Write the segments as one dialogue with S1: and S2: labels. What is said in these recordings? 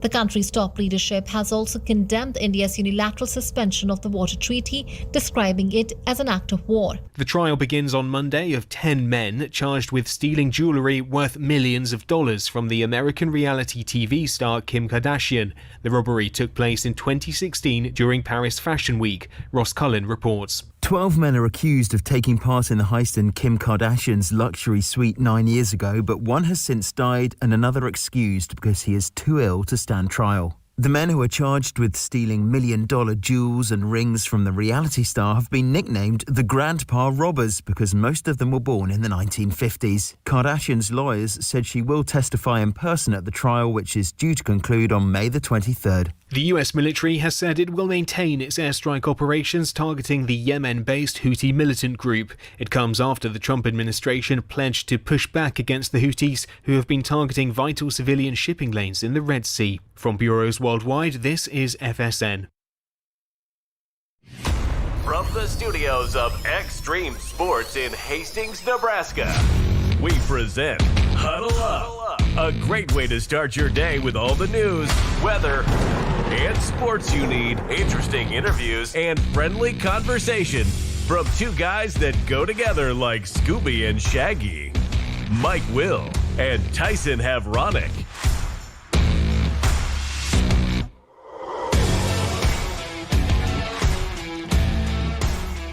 S1: The country's top leadership has also condemned India's unilateral suspension of the water treaty, describing it as an act of war.
S2: The trial begins on Monday of 10 men charged with stealing jewellery worth millions of dollars from the American reality TV star Kim Kardashian. The robbery took place in 2016 during Paris Fashion Week. Ross Cullen reports.
S3: 12 men are accused of taking part in the heist in Kim Kardashian's luxury suite 9 years ago, but one has since died and another excused because he is too ill to stand trial. The men who are charged with stealing million-dollar jewels and rings from the reality star have been nicknamed the Grandpa Robbers because most of them were born in the 1950s. Kardashian's lawyers said she will testify in person at the trial, which is due to conclude on May the 23rd.
S2: The US military has said it will maintain its airstrike operations targeting the Yemen-based Houthi militant group. It comes after the Trump administration pledged to push back against the Houthis, who have been targeting vital civilian shipping lanes in the Red Sea. From bureaus worldwide, this is FSN.
S4: From the studios of Extreme Sports in Hastings, Nebraska, we present Huddle Up, a great way to start your day with all the news, weather, and sports you need, interesting interviews, and friendly conversation from two guys that go together like Scooby and Shaggy, Mike Will and Tyson Havronic.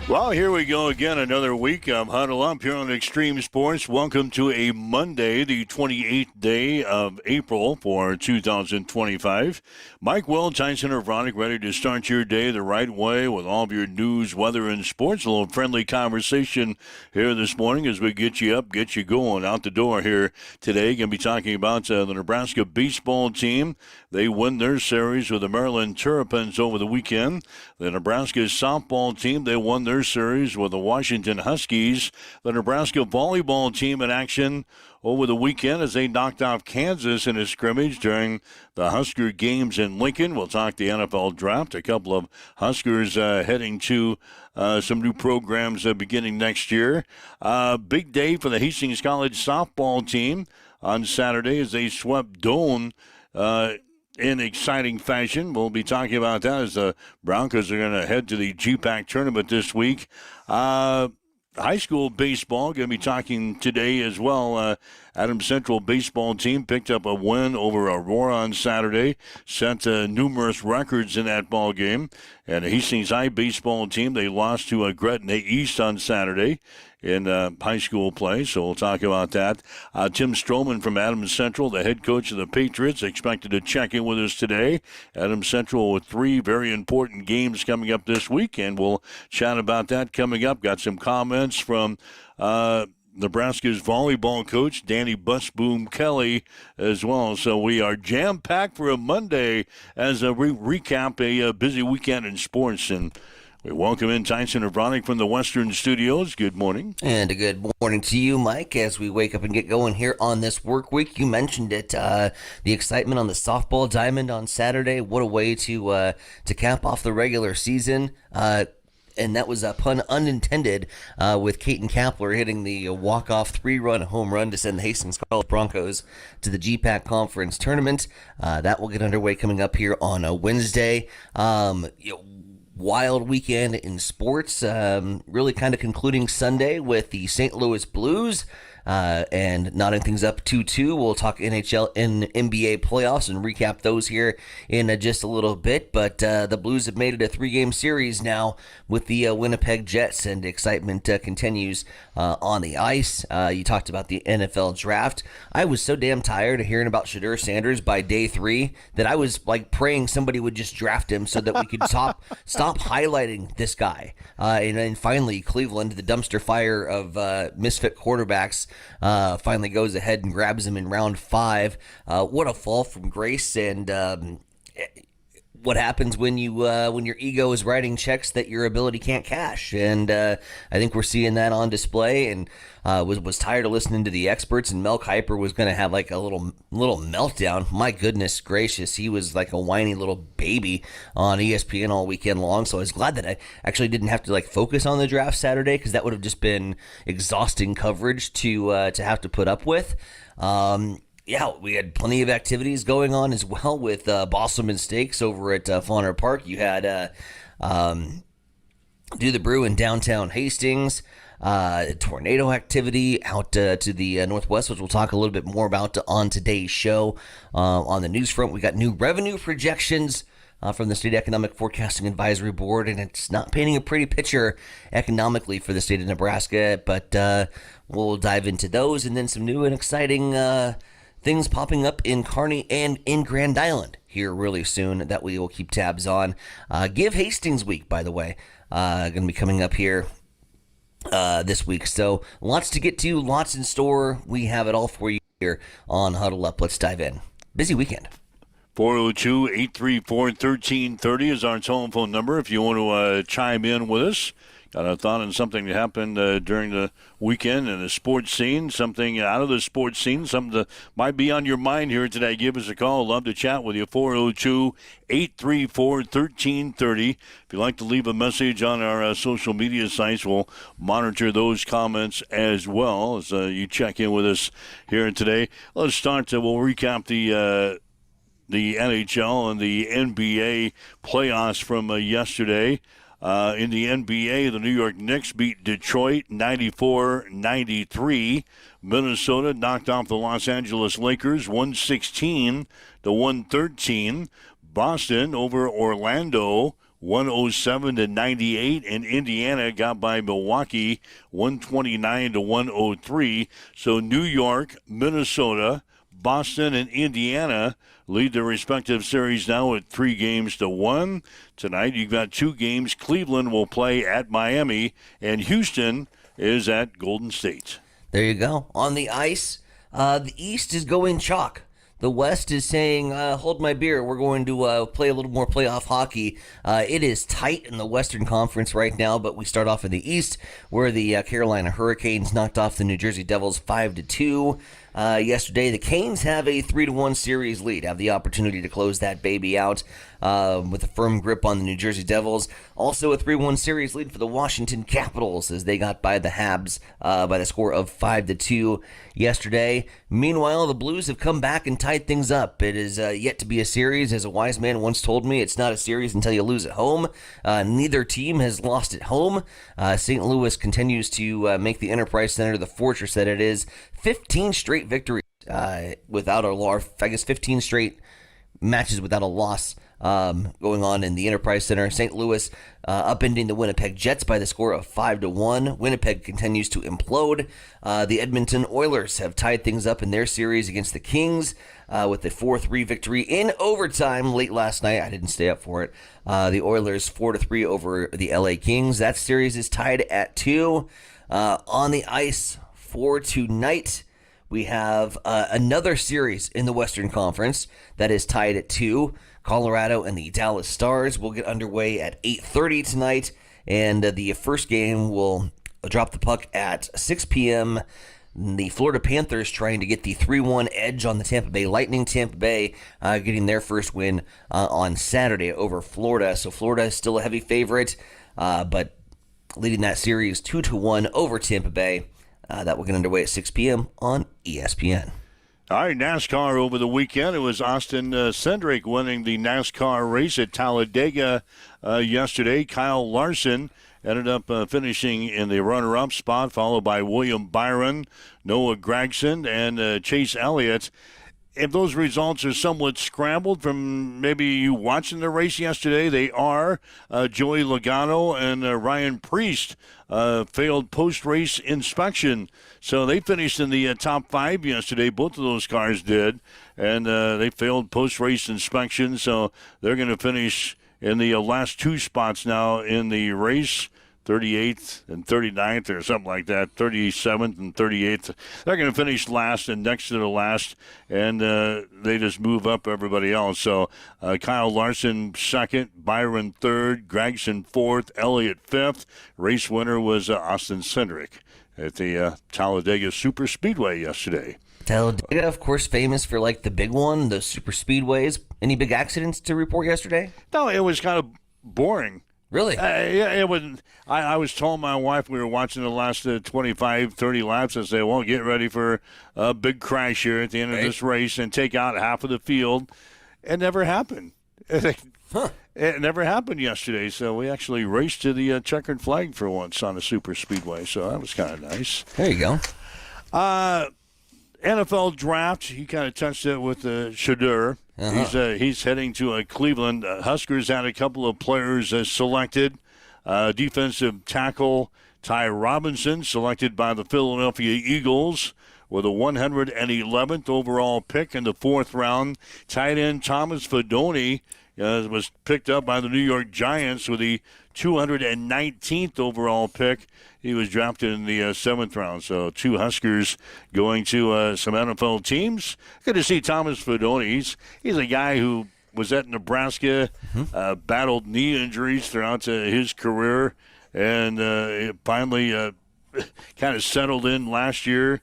S5: Well, here we go again, another week of Huddle Up here on Extreme Sports. Welcome to a Monday, the 28th day of April for 2025. Mike Will, Tyson Havronic, ready to start your day the right way with all of your news, weather, and sports. A little friendly conversation here this morning as we get you up, get you going out the door here today. Going to be talking about the Nebraska baseball team. They win their series with the Maryland Terrapins over the weekend. The Nebraska softball team, they won their series with the Washington Huskies. The Nebraska volleyball team in action over the weekend as they knocked off Kansas in a scrimmage during the Husker games in Lincoln. We'll talk the NFL draft. A couple of Huskers heading to some new programs beginning next year. Big day for the Hastings College softball team on Saturday as they swept Doane in exciting fashion. We'll be talking about that as the Broncos are going to head to the GPAC tournament this week. High school baseball, going to be talking today as well. Adams Central baseball team picked up a win over Aurora on Saturday, set numerous records in that ball game. And the Hastings High baseball team, they lost to Gretna East on Saturday in high school play, so we'll talk about that. Tim Stroman from Adams Central, the head coach of the Patriots, expected to check in with us today. Adams Central with 3 very important games coming up this week, and we'll chat about that coming up. Got some comments from Nebraska's volleyball coach, Danny Busboom Kelly, as well. So we are jam-packed for a Monday as we recap a busy weekend in sports. And we welcome in Tyson Havronic from the Western Studios. Good morning.
S6: And a good morning to you, Mike, as we wake up and get going here on this work week. You mentioned it, the excitement on the softball diamond on Saturday. What a way to cap off the regular season. And that was a pun unintended with Caton Kapler hitting the walk-off 3-run home run to send the Hastings College Broncos to the GPAC Conference Tournament. That will get underway coming up here on a Wednesday. Wild weekend in sports, really kind of concluding Sunday with the St. Louis Blues and knotting things up 2-2. We'll talk NHL and NBA playoffs and recap those here in just a little bit. But the Blues have made it a 3-game series now with the Winnipeg Jets, and excitement continues on the ice. You talked about the NFL draft. I was so damn tired of hearing about Shedeur Sanders by day 3 that I was like praying somebody would just draft him so that we could stop highlighting this guy. And then finally, Cleveland, the dumpster fire of misfit quarterbacks, finally goes ahead and grabs him in round 5. What a fall from grace, and what happens when your ego is writing checks that your ability can't cash. And I think we're seeing that on display, and was tired of listening to the experts, and Mel Kiper was going to have like a little meltdown. My goodness gracious, he was like a whiny little baby on ESPN all weekend long. So I was glad that I actually didn't have to like focus on the draft Saturday, because that would have just been exhausting coverage to have to put up with. yeah, we had plenty of activities going on as well with Bosselman Steaks over at Fauner Park. You had Do the Brew in downtown Hastings. Tornado activity out to the northwest, which we'll talk a little bit more about on today's show. On the news front, we got new revenue projections from the State Economic Forecasting Advisory Board, and it's not painting a pretty picture economically for the state of Nebraska, but we'll dive into those, and then some new and exciting things popping up in Kearney and in Grand Island here really soon that we will keep tabs on. Give Hastings Week, by the way, going to be coming up here this week. So lots to get to, lots in store. We have it all for you here on Huddle Up. Let's dive in. Busy weekend.
S5: 402-834-1330 is our telephone number if you want to chime in with us. Got a thought on something that happened during the weekend in the sports scene, something out of the sports scene, something that might be on your mind here today. Give us a call. Love to chat with you. 402-834-1330. If you'd like to leave a message on our social media sites, we'll monitor those comments as well as you check in with us here today. Let's start. We'll recap the NHL and the NBA playoffs from yesterday. In the NBA, the New York Knicks beat Detroit 94-93. Minnesota knocked off the Los Angeles Lakers 116-113. Boston over Orlando 107-98, and Indiana got by Milwaukee 129-103. So New York, Minnesota, Boston, and Indiana lead their respective series now at 3-1. Tonight, you've got 2 games. Cleveland will play at Miami, and Houston is at Golden State.
S6: There you go. On the ice, the East is going chalk. The West is saying, hold my beer. We're going to play a little more playoff hockey. It is tight in the Western Conference right now, but we start off in the East, where the Carolina Hurricanes knocked off the New Jersey Devils 5-2. Yesterday, the Canes have a 3-1 series lead, have the opportunity to close that baby out with a firm grip on the New Jersey Devils. Also a 3-1 series lead for the Washington Capitals as they got by the Habs by the score of 5-2 yesterday. Meanwhile, the Blues have come back and tied things up. It is yet to be a series. As a wise man once told me, it's not a series until you lose at home. Neither team has lost at home. St. Louis continues to make the Enterprise Center the fortress that it is. 15 straight victories without a loss. I guess 15 straight matches without a loss going on in the Enterprise Center. St. Louis upending the Winnipeg Jets by the score of 5-1. Winnipeg continues to implode. The Edmonton Oilers have tied things up in their series against the Kings with a 4-3 victory in overtime late last night. I didn't stay up for it. The Oilers 4-3 over the LA Kings. That series is tied at 2. On the ice for tonight, we have another series in the Western Conference that is tied at 2. Colorado and the Dallas Stars will get underway at 8:30 tonight, and the first game will drop the puck at 6 p.m. The Florida Panthers trying to get the 3-1 edge on the Tampa Bay Lightning. Tampa Bay getting their first win on Saturday over Florida. So Florida is still a heavy favorite, but leading that series 2-1 over Tampa Bay. That will get underway at 6 p.m. on ESPN.
S5: All right, NASCAR over the weekend. It was Austin Cindric winning the NASCAR race at Talladega yesterday. Kyle Larson ended up finishing in the runner-up spot, followed by William Byron, Noah Gragson, and Chase Elliott. If those results are somewhat scrambled from maybe you watching the race yesterday, they are. Joey Logano and Ryan Priest failed post-race inspection. So they finished in the top 5 yesterday. Both of those cars did. And they failed post-race inspection. So they're going to finish in the last 2 spots now in the race. 38th and 39th or something like that, 37th and 38th. They're going to finish last and next to the last, and they just move up everybody else. So Kyle Larson second, Byron third, Gragson fourth, Elliott fifth. Race winner was Austin Cindric at the Talladega Super Speedway yesterday.
S6: Talladega, of course, famous for like the big one, the super speedways. Any big accidents to report yesterday?
S5: No, it was kind of boring.
S6: Really?
S5: Yeah, it was. I was telling my wife we were watching the last 25, 30 laps. I said, well, get ready for a big crash here at the end of this race and take out half of the field. It never happened. It never happened yesterday, so we actually raced to the checkered flag for once on a super speedway, so that was kind of nice.
S6: There you go.
S5: NFL draft, he kind of touched it with Shedeur. He's heading to Cleveland. Huskers had a couple of players selected. Defensive tackle Ty Robinson, selected by the Philadelphia Eagles with a 111th overall pick in the 4th round. Tight end Thomas Fedoni was picked up by the New York Giants with the 219th overall pick. He was drafted in the 7th round. So 2 Huskers going to some NFL teams. Good to see Thomas Fedoni. He's a guy who was at Nebraska, battled knee injuries throughout his career, and finally kind of settled in last year.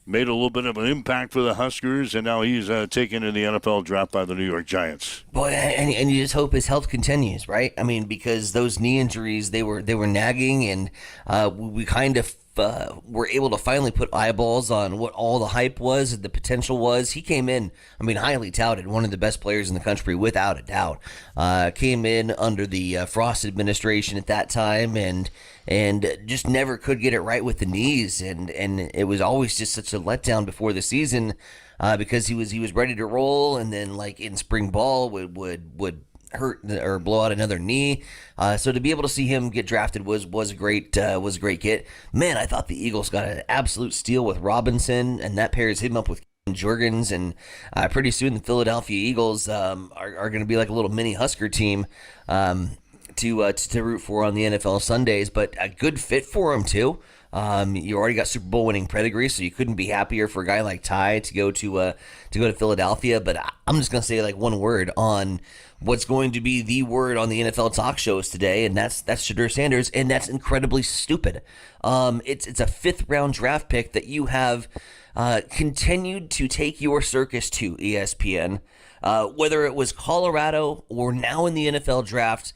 S5: Made a little bit of an impact for the Huskers, and now he's taken in the NFL draft by the New York Giants.
S6: Boy, and you just hope his health continues, right? I mean, because those knee injuries, they were nagging, and we kind of were able to finally put eyeballs on what all the hype was and the potential was. He came in, I mean, highly touted, one of the best players in the country without a doubt. Came in under the Frost administration at that time, and just never could get it right with the knees, and it was always just such a letdown before the season because he was ready to roll, and then like in spring ball would hurt or blow out another knee. So to be able to see him get drafted was a great get. Man, I thought the Eagles got an absolute steal with Robinson, and that pairs him up with Jorgens, and pretty soon the Philadelphia Eagles are going to be like a little mini Husker team to root for on the NFL Sundays, but a good fit for him too. You already got Super Bowl winning pedigree, so you couldn't be happier for a guy like Ty to go to Philadelphia. But I'm just gonna say like one word on what's going to be the word on the NFL talk shows today, and that's Shedeur Sanders, and that's incredibly stupid. It's a 5th round draft pick that you have continued to take your circus to, ESPN. Whether it was Colorado or now in the NFL draft,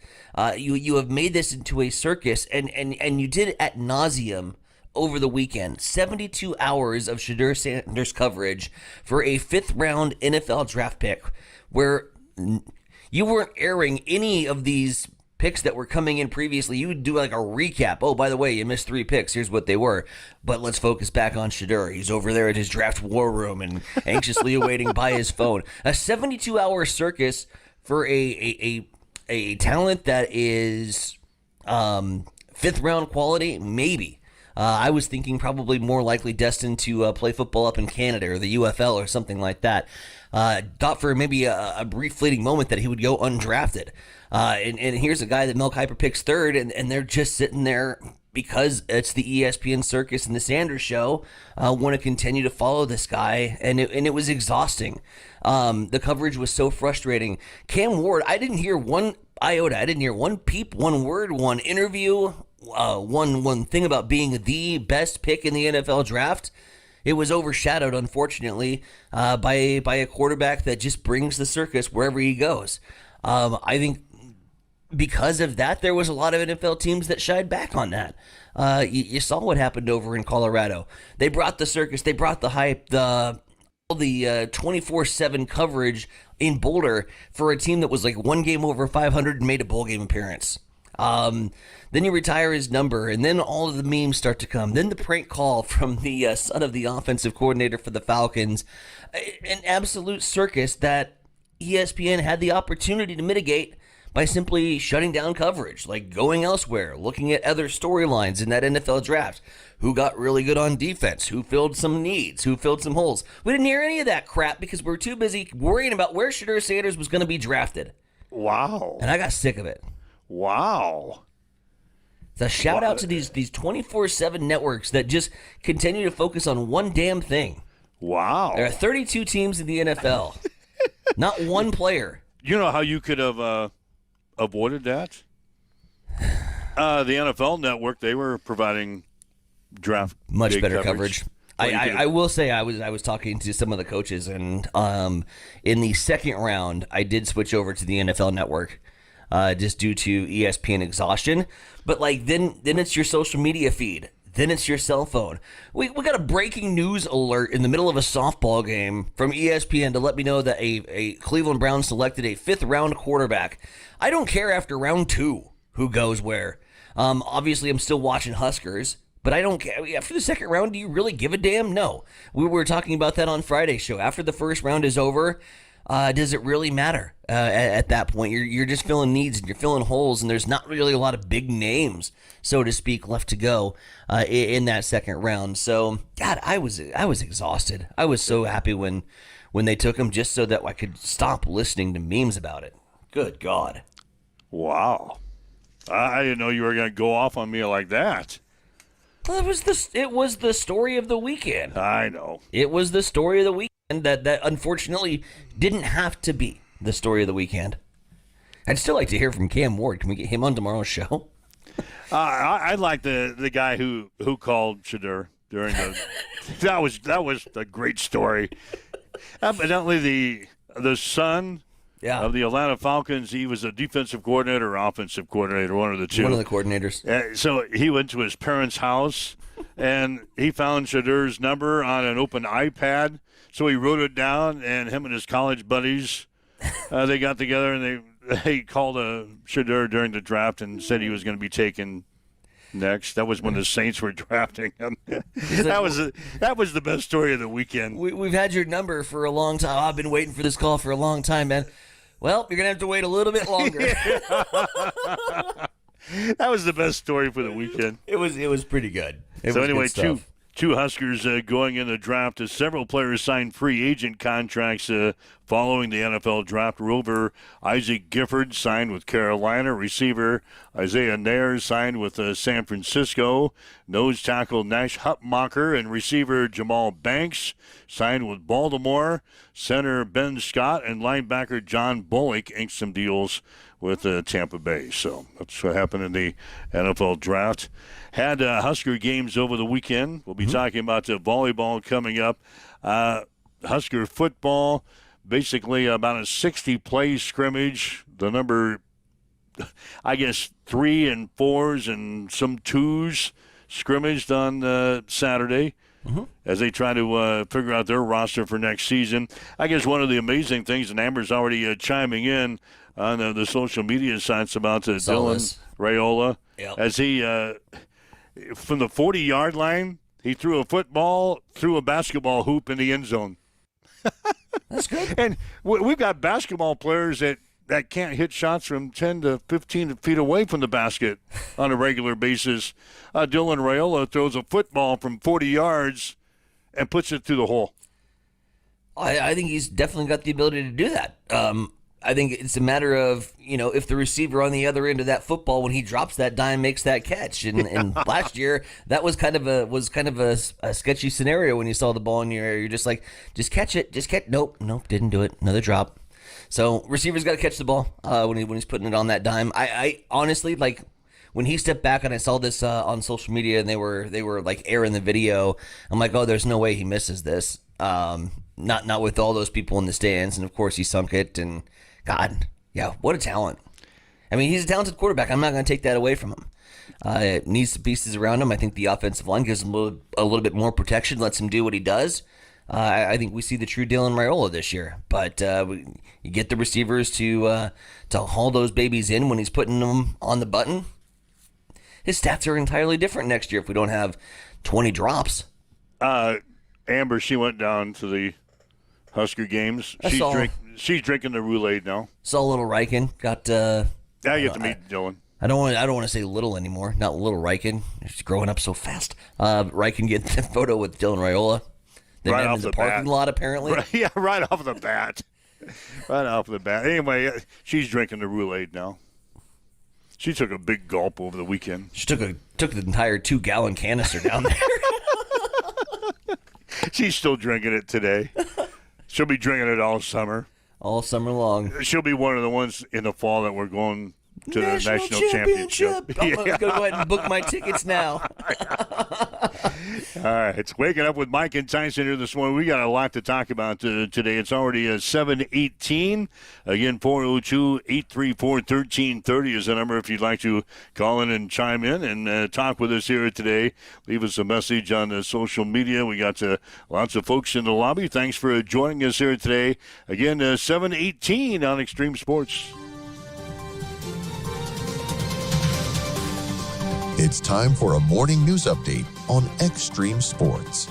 S6: you have made this into a circus, and you did it ad nauseum over the weekend. 72 hours of Shedeur Sanders coverage for a 5th round NFL draft pick, where you weren't airing any of these picks that were coming in previously. You would do like a recap. Oh, by the way, you missed 3 picks. Here's what they were. But let's focus back on Shedeur. He's over there at his draft war room and anxiously awaiting by his phone. A 72-hour circus for a talent that is 5th round quality, maybe. I was thinking probably more likely destined to play football up in Canada or the UFL or something like that. Thought for maybe a brief fleeting moment that he would go undrafted. And here's a guy that Mel Kiper picks 3rd, and they're just sitting there because it's the ESPN circus and the Sanders show. Want to continue to follow this guy, and it was exhausting. The coverage was so frustrating. Cam Ward, I didn't hear one iota. I didn't hear one peep, one word, one interview, one thing about being the best pick in the NFL draft. It was overshadowed, unfortunately, by a quarterback that just brings the circus wherever he goes. I think because of that, there was a lot of NFL teams that shied back on that. You saw what happened over in Colorado. They brought the circus, they brought the hype, the 24/7 coverage in Boulder for a team that was like 1 game over 500 and made a bowl game appearance. Then you retire his number, and then all of the memes start to come. Then the prank call from the son of the offensive coordinator for the Falcons. An absolute circus that ESPN had the opportunity to mitigate by simply shutting down coverage, like going elsewhere, looking at other storylines in that NFL draft. Who got really good on defense? Who filled some needs? Who filled some holes? We didn't hear any of that crap because we were too busy worrying about where Shedeur Sanders was going to be drafted.
S5: Wow.
S6: And I got sick of it.
S5: Wow.
S6: It's a shout out to these 24/7 networks that just continue to focus on one damn thing.
S5: Wow.
S6: There are 32 teams in the NFL. Not one player.
S5: You know how you could have avoided that? The NFL Network, they were providing draft
S6: much better coverage. I will say I was talking to some of the coaches, and in the 2nd round, I did switch over to the NFL Network. just due to ESPN exhaustion. But like then it's your social media feed. Then it's your cell phone. We got a breaking news alert in the middle of a softball game from ESPN to let me know that a Cleveland Browns selected a 5th round quarterback. I don't care after round 2 who goes where. Obviously, I'm still watching Huskers, but I don't care. After the 2nd round, do you really give a damn? No. We were talking about that on Friday's show. After the 1st round is over, does it really matter at that point? You're just filling needs and you're filling holes, and there's not really a lot of big names, so to speak, left to go in that 2nd round. So, God, I was exhausted. I was so happy when they took him just so that I could stop listening to memes about it. Good God.
S5: Wow. I didn't know you were going to go off on me like that.
S6: Well, it was the story of the weekend.
S5: I know.
S6: It was the story of the weekend that unfortunately didn't have to be the story of the weekend. I'd still like to hear from Cam Ward. Can we get him on tomorrow's show?
S5: I like the guy who called Shadur during the. that was a great story. Evidently, the son of the Atlanta Falcons, he was a defensive coordinator or offensive coordinator, one of the two.
S6: One of the coordinators.
S5: So he went to his parents' house, and he found Shadur's number on an open iPad. So he wrote it down, and him and his college buddies, they got together, and they called Shadur during the draft and said he was going to be taken next. That was when the Saints were drafting him. That was the best story of the weekend.
S6: We've had your number for a long time. I've been waiting for this call for a long time, man. Well, you're going to have to wait a little bit longer.
S5: That was the best story for the weekend.
S6: It was pretty good.
S5: So anyway, two Huskers going in the draft. Several players signed free agent contracts following the NFL draft. Rover Isaac Gifford signed with Carolina. Receiver Isaiah Nair signed with San Francisco. Nose tackle Nash Hutmacher and receiver Jamal Banks signed with Baltimore. Center Ben Scott and linebacker John Bullock inked some deals with Tampa Bay. So that's what happened in the NFL draft. Had Husker games over the weekend. We'll be talking about volleyball coming up. Husker football, basically about a 60-play scrimmage. The number, I guess, 3 and 4s and some 2s scrimmaged on Saturday as they try to figure out their roster for next season. I guess one of the amazing things, and Amber's already chiming in on the social media sites about Dylan Raiola, as he, from the 40-yard line, he threw a football through a basketball hoop in the end zone.
S6: That's good.
S5: And we've got basketball players that can't hit shots from 10 to 15 feet away from the basket on a regular basis. Dylan Raiola throws a football from 40 yards and puts it through the hole.
S6: I think he's definitely got the ability to do that. I think it's a matter of, if the receiver on the other end of that football, when he drops that dime, makes that catch. And last year, that was kind of a sketchy scenario when you saw the ball in your air. You're just like, just catch it. Just catch. Nope, didn't do it. Another drop. So receivers got to catch the ball when he's putting it on that dime. I honestly, like, when he stepped back and I saw this on social media and they were like airing the video, I'm like, oh, there's no way he misses this. Not with all those people in the stands. And of course he sunk it, and God, yeah, what a talent. I mean, he's a talented quarterback. I'm not going to take that away from him. It needs some pieces around him. I think the offensive line gives him a little bit more protection, lets him do what he does. I think we see the true Dylan Raiola this year. But you get the receivers to haul those babies in when he's putting them on the button. His stats are entirely different next year if we don't have 20 drops.
S5: Amber, she went down to the Husker games. She's drinking the Roulade now.
S6: Saw little Riken. Got.
S5: Now you get to meet Dylan.
S6: I don't want to say little anymore. Not little Riken. She's growing up so fast. Riken getting the photo with Dylan Raiola. They met in the parking lot, apparently.
S5: Right, right off the bat. Right off the bat. Anyway, she's drinking the Roulade now. She took a big gulp over the weekend.
S6: She took the entire 2-gallon canister down there.
S5: She's still drinking it today. She'll be drinking it all summer.
S6: All summer long.
S5: She'll be one of the ones in the fall that we're going to the national championship.
S6: I'm going to go ahead and book my tickets now.
S5: All right, it's Waking Up with Mike and Tyson here this morning. We got a lot to talk about today. It's already 7:18. Again, 402-834-1330 is the number if you'd like to call in and chime in and talk with us here today. Leave us a message on social media. We got lots of folks in the lobby. Thanks for joining us here today. Again, 7:18 on Extreme Sports.
S7: It's time for a morning news update on Extreme Sports.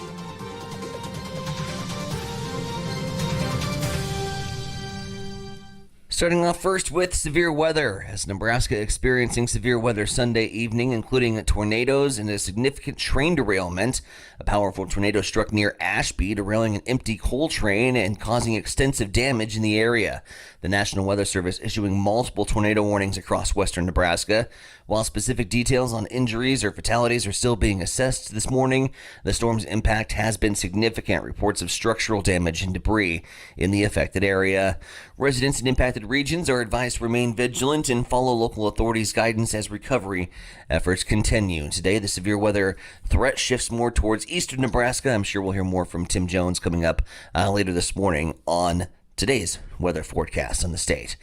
S6: Starting off first with severe weather, as Nebraska experiencing severe weather Sunday evening, including tornadoes and a significant train derailment. A powerful tornado struck near Ashby, derailing an empty coal train and causing extensive damage in the area. The National Weather Service issuing multiple tornado warnings across western Nebraska. While specific details on injuries or fatalities are still being assessed this morning, the storm's impact has been significant. Reports of structural damage and debris in the affected area. Residents in impacted regions are advised to remain vigilant and follow local authorities' guidance as recovery efforts continue. Today, the severe weather threat shifts more towards eastern Nebraska. I'm sure we'll hear more from Tim Jones coming up later this morning on today's weather forecast on the state.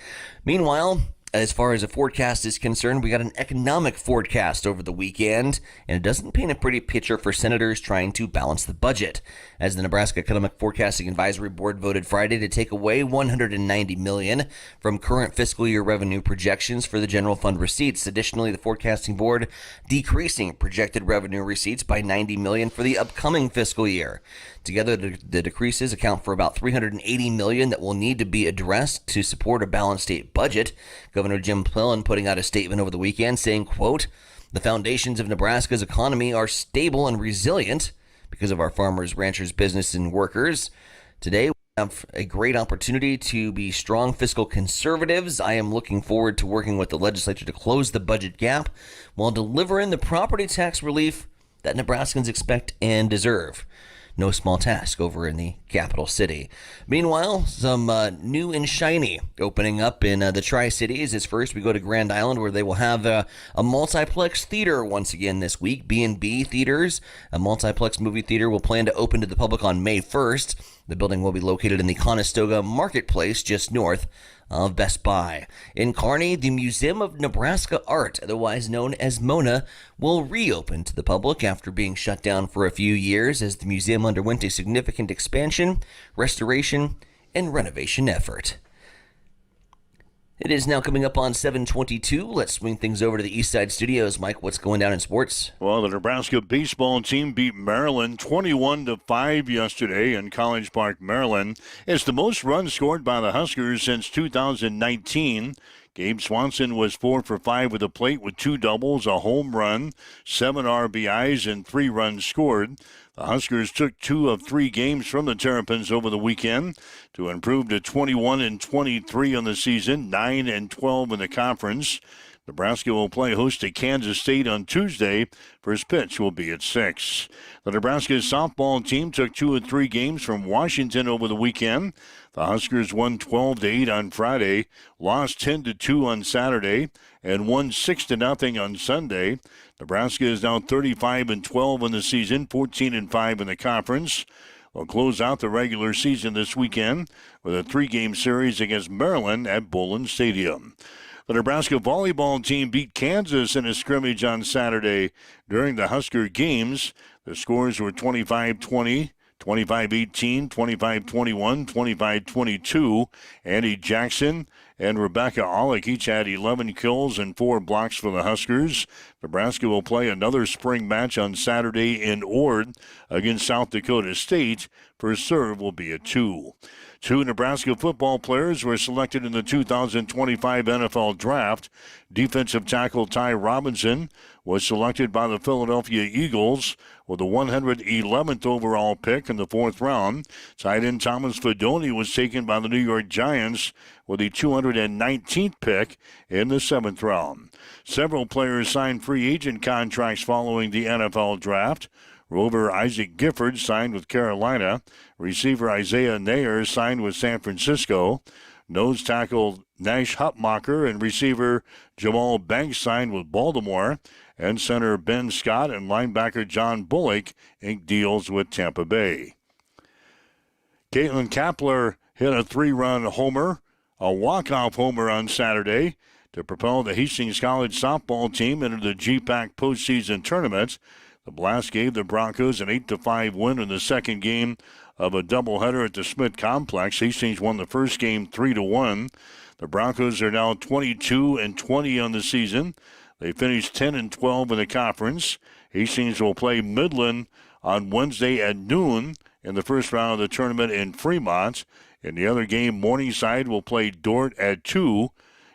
S6: Meanwhile, as far as a forecast is concerned, we got an economic forecast over the weekend, and it doesn't paint a pretty picture for senators trying to balance the budget, as the Nebraska Economic Forecasting Advisory Board voted Friday to take away $190 million from current fiscal year revenue projections for the general fund receipts. Additionally, the Forecasting Board decreasing projected revenue receipts by $90 million for the upcoming fiscal year. Together, the decreases account for about $380 million that will need to be addressed to support a balanced state budget. Governor Jim Pillen putting out a statement over the weekend saying, quote, "The foundations of Nebraska's economy are stable and resilient because of our farmers, ranchers, business, and workers. Today, we have a great opportunity to be strong fiscal conservatives. I am looking forward to working with the legislature to close the budget gap while delivering the property tax relief that Nebraskans expect and deserve." No small task over in the capital city. Meanwhile, some new and shiny opening up in the Tri-Cities. As first, we go to Grand Island, where they will have a multiplex theater once again this week. B&B Theaters, a multiplex movie theater, will plan to open to the public on May 1st. The building will be located in the Conestoga Marketplace, just north of Best Buy. In Kearney, the Museum of Nebraska Art, otherwise known as MONA, will reopen to the public after being shut down for a few years as the museum underwent a significant expansion, restoration, and renovation effort. It is now coming up on 7:22. Let's swing things over to the East Side Studios. Mike, what's going down in sports?
S5: Well, the Nebraska baseball team beat Maryland 21-5 yesterday in College Park, Maryland. It's the most runs scored by the Huskers since 2019. Gabe Swanson was 4 for 5 with a plate with 2 doubles, a home run, 7 RBIs, and 3 runs scored. The Huskers took 2 of 3 games from the Terrapins over the weekend to improve to 21-23 on the season, 9-12 in the conference. Nebraska will play host to Kansas State on Tuesday. First pitch will be at 6. The Nebraska softball team took 2 of 3 games from Washington over the weekend. The Huskers won 12-8 on Friday, lost 10-2 on Saturday, and won 6-0 on Sunday. Nebraska is now 35-12 in the season, 14-5 in the conference. They'll close out the regular season this weekend with a 3-game series against Maryland at Bullen Stadium. The Nebraska volleyball team beat Kansas in a scrimmage on Saturday during the Husker games. The scores were 25-20. 25-18, 25-21, 25-22. Andy Jackson and Rebecca Aulick each had 11 kills and 4 blocks for the Huskers. Nebraska will play another spring match on Saturday in Ord against South Dakota State. First serve will be at 2. 2 Nebraska football players were selected in the 2025 NFL Draft. Defensive tackle Ty Robinson was selected by the Philadelphia Eagles with the 111th overall pick in the 4th round. Tight end Thomas Fedoni was taken by the New York Giants with the 219th pick in the 7th round. Several players signed free agent contracts following the NFL Draft. Rover Isaac Gifford signed with Carolina. Receiver Isaiah Nair signed with San Francisco. Nose tackle Nash Hutmacher and receiver Jamal Banks signed with Baltimore. And center Ben Scott and linebacker John Bullock ink deals with Tampa Bay. Caitlin Kapler hit a 3-run homer, a walk-off homer on Saturday to propel the Hastings College softball team into the GPAC postseason tournament. The Blast gave the Broncos an 8-5 win in the second game of a doubleheader at the Smith Complex. Hastings won the first game 3-1. The Broncos are now 22-20 on the season. They finished 10-12 in the conference. Hastings will play Midland on Wednesday at noon in the first round of the tournament in Fremont. In the other game, Morningside will play Dordt at 2.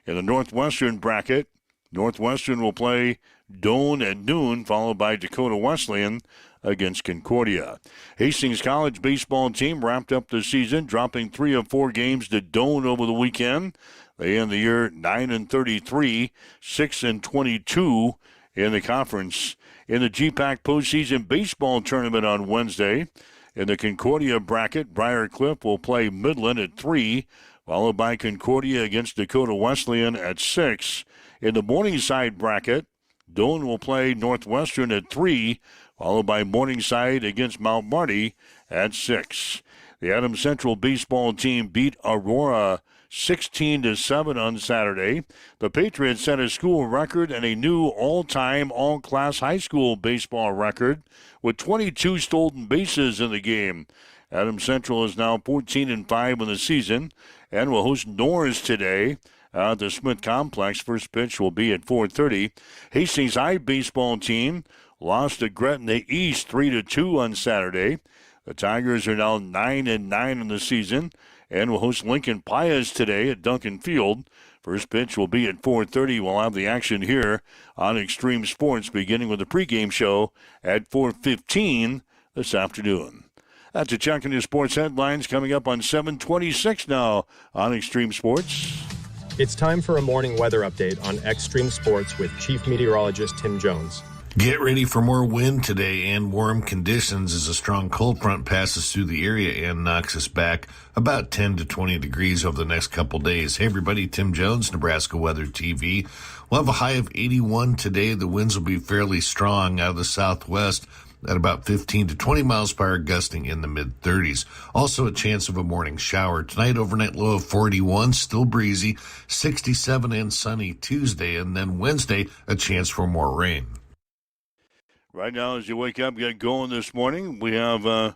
S5: In the Northwestern bracket, Northwestern will play Doane at noon, followed by Dakota Wesleyan against Concordia. Hastings College baseball team wrapped up the season, dropping 3 of 4 games to Doane over the weekend. They end the year 9-33, 6-22 in the conference. In the GPAC postseason baseball tournament on Wednesday, in the Concordia bracket, Briar Cliff will play Midland at 3, followed by Concordia against Dakota Wesleyan at 6. In the Morningside bracket, Doane will play Northwestern at 3, followed by Morningside against Mount Marty at 6. The Adams Central baseball team beat Aurora 16-7 on Saturday. The Patriots set a school record and a new all-time, all-class high school baseball record with 22 stolen bases in the game. Adams Central is now 14-5 in the season and will host Norris today at the Smith Complex. First pitch will be at 4:30. Hastings High baseball team lost to Gretna East 3-2 on Saturday. The Tigers are now 9-9 in the season and will host Lincoln Pius today at Duncan Field. First pitch will be at 4:30. We'll have the action here on Extreme Sports, beginning with the pregame show at 4:15 this afternoon. That's a check on your sports headlines coming up on 7:26 now on Extreme Sports.
S8: It's time for a morning weather update on Extreme Sports with Chief Meteorologist Tim Jones.
S9: Get ready for more wind today and warm conditions as a strong cold front passes through the area and knocks us back about 10 to 20 degrees over the next couple days. Hey everybody, Tim Jones, Nebraska Weather TV. We'll have a high of 81 today. The winds will be fairly strong out of the southwest at about 15 to 20 miles per hour, gusting in the mid-30s. Also a chance of a morning shower. Tonight, overnight low of 41, still breezy, 67 and sunny Tuesday, and then Wednesday, a chance for more rain.
S5: Right now, as you wake up, get going this morning, we have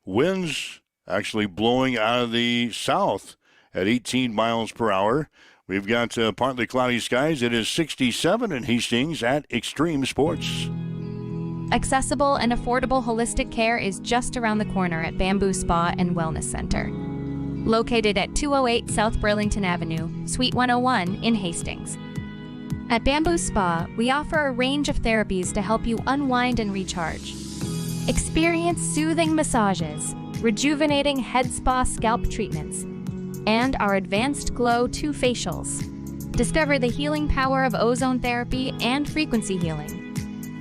S5: winds actually blowing out of the south at 18 miles per hour. We've got partly cloudy skies. It is 67 in Hastings at Extreme Sports.
S10: Accessible and affordable holistic care is just around the corner at Bamboo Spa and Wellness Center. Located at 208 South Burlington Avenue, Suite 101 in Hastings. At Bamboo Spa, we offer a range of therapies to help you unwind and recharge. Experience soothing massages, rejuvenating head spa scalp treatments, and our Advanced Glow 2 facials. Discover the healing power of ozone therapy and frequency healing.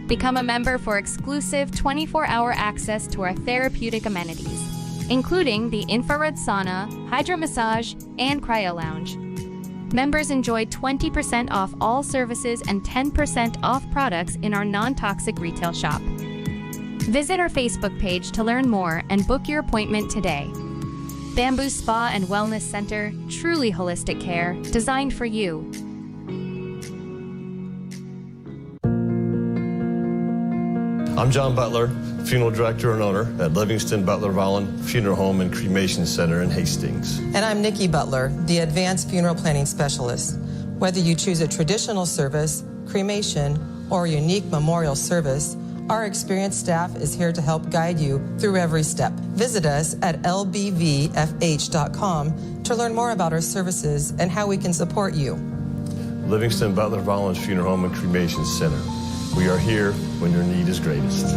S10: Become a member for exclusive 24-hour access to our therapeutic amenities, including the infrared sauna, hydro massage, and cryo lounge. Members enjoy 20% off all services and 10% off products in our non-toxic retail shop. Visit our Facebook page to learn more and book your appointment today. Bamboo Spa and Wellness Center, truly holistic care, designed for you.
S11: I'm John Butler, funeral director and owner at Livingston Butler Volland Funeral Home and Cremation Center in Hastings.
S12: And I'm Nikki Butler, the Advanced Funeral Planning Specialist. Whether you choose a traditional service, cremation, or a unique memorial service, our experienced staff is here to help guide you through every step. Visit us at lbvfh.com to learn more about our services and how we can support you.
S11: Livingston Butler Volland Funeral Home and Cremation Center. We are here when your need is greatest.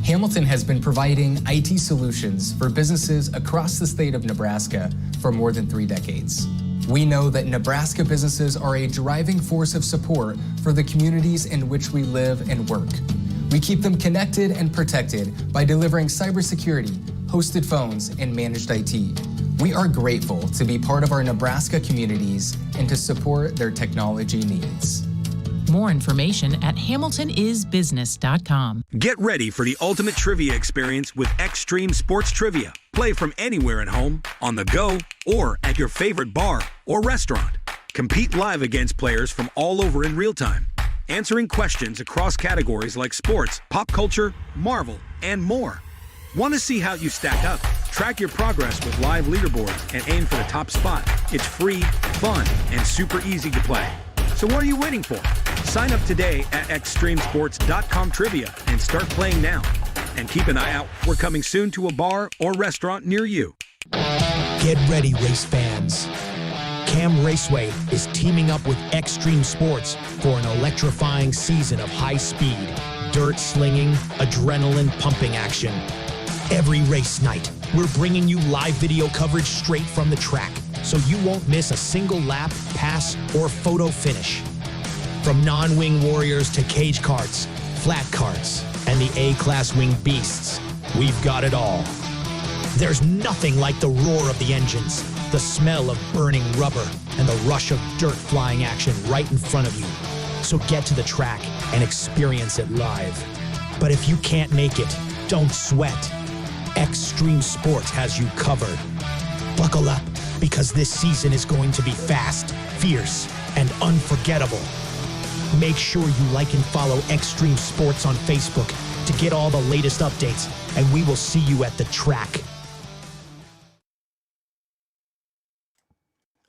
S13: Hamilton has been providing IT solutions for businesses across the state of Nebraska for more than 3 decades. We know that Nebraska businesses are a driving force of support for the communities in which we live and work. We keep them connected and protected by delivering cybersecurity, hosted phones, and managed IT. We are grateful to be part of our Nebraska communities and to support their technology needs.
S14: More information at hamiltonisbusiness.com.
S15: Get ready for the ultimate trivia experience with Extreme Sports Trivia. Play from anywhere at home, on the go, or at your favorite bar or restaurant. Compete live against players from all over in real time, answering questions across categories like sports, pop culture, Marvel, and more. Want to see how you stack up? Track your progress with live leaderboards and aim for the top spot. It's free, fun, and super easy to play. So what are you waiting for? Sign up today at extremesports.com trivia and start playing now. And keep an eye out. We're coming soon to a bar or restaurant near you.
S16: Get ready, race fans. Cam Raceway is teaming up with Extreme Sports for an electrifying season of high-speed, dirt-slinging, adrenaline-pumping action. Every race night, we're bringing you live video coverage straight from the track, so you won't miss a single lap, pass, or photo finish. From non-wing warriors to cage karts, flat karts, and the A-class wing beasts, we've got it all. There's nothing like the roar of the engines, the smell of burning rubber, and the rush of dirt flying action right in front of you. So get to the track and experience it live. But if you can't make it, don't sweat. Extreme Sports has you covered. Buckle up, because this season is going to be fast, fierce, and unforgettable. Make sure you like and follow Extreme Sports on Facebook to get all the latest updates, and we will see you at the track.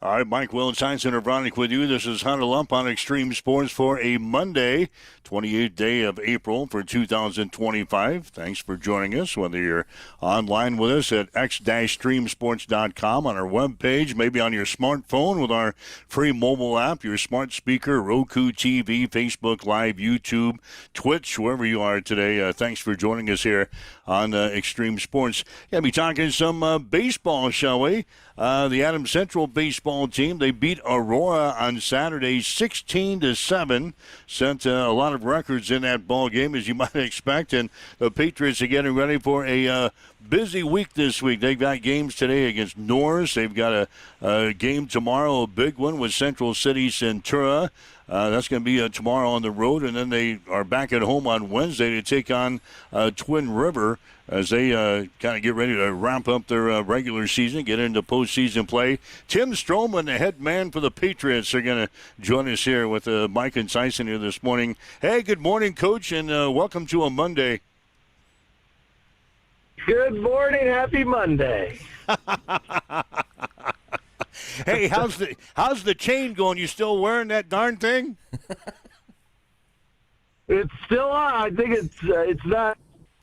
S5: All right, Mike Will, Tyson Avronic with you. This is Huddle Up on Extreme Sports for a Monday, 28th day of April for 2025. Thanks for joining us, whether you're online with us at x-streamsports.com on our webpage, maybe on your smartphone with our free mobile app, your smart speaker, Roku TV, Facebook Live, YouTube, Twitch, wherever you are today. Thanks for joining us here on Extreme Sports. Yeah, be talking some baseball, shall we? The Adams Central baseball team, they beat Aurora on Saturday 16-7. Set a lot of records in that ball game, as you might expect, and the Patriots are getting ready for a busy week this week. They've got games today against Norris. They've got a game tomorrow, a big one with Central City Centura. That's going to be tomorrow on the road, and then they are back at home on Wednesday to take on Twin River as they kind of get ready to ramp up their regular season, get into postseason play. Tim Stroman, the head man for the Patriots, are going to join us here with Mike and Tyson here this morning. Hey, good morning, Coach, and welcome to a Monday.
S17: Good morning. Happy Monday.
S5: Hey, how's the chain going? You still wearing that darn thing?
S17: It's still on. I think it's not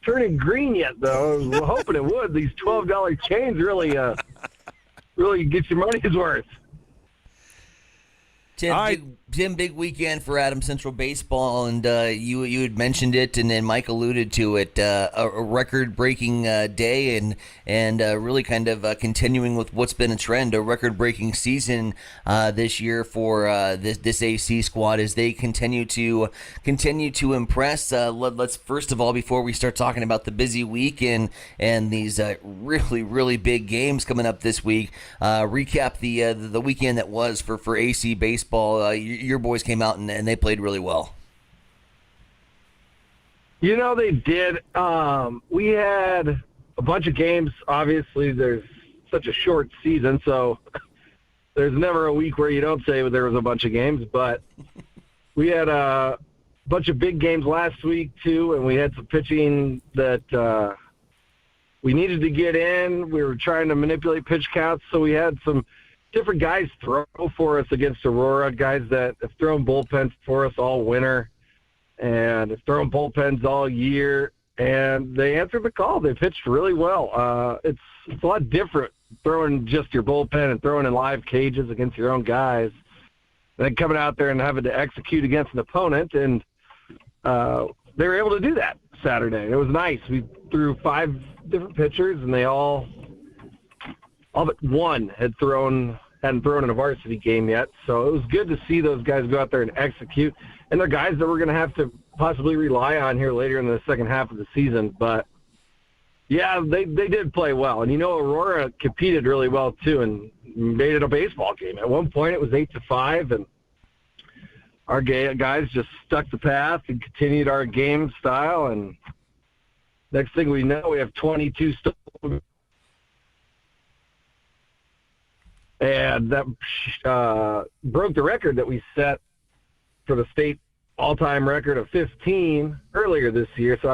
S17: turning green yet, though. We're hoping it would. These $12 chains really get your money's worth.
S6: Tim, big weekend for Adams Central baseball, and you had mentioned it, and then Mike alluded to it. A record-breaking day, and really kind of continuing with what's been a trend, a record-breaking season this year for this AC squad as they continue to impress. Let's first of all, before we start talking about the busy week and these really big games coming up this week, recap the weekend that was for AC baseball. Your boys came out and they played really well.
S17: You know, they did. We had a bunch of games. Obviously, there's such a short season, so there's never a week where you don't say there was a bunch of games. But we had a bunch of big games last week, too, and we had some pitching that we needed to get in. We were trying to manipulate pitch counts, so we had some different guys throw for us against Aurora, guys that have thrown bullpens for us all winter and have thrown bullpens all year, and they answered the call. They pitched really well. It's a lot different throwing just your bullpen and throwing in live cages against your own guys, and then coming out there and having to execute against an opponent, and they were able to do that Saturday. It was nice. We threw 5 different pitchers, and they all but one hadn't thrown in a varsity game yet. So it was good to see those guys go out there and execute. And they're guys that we're going to have to possibly rely on here later in the second half of the season. But Yeah, they did play well. And, Aurora competed really well, too, and made it a baseball game. At one point, it was 8-5, and our guys just stuck the path and continued our game style. And next thing we know, we have 22 stolen. And that broke the record that we set for the state all-time record of 15 earlier this year. So,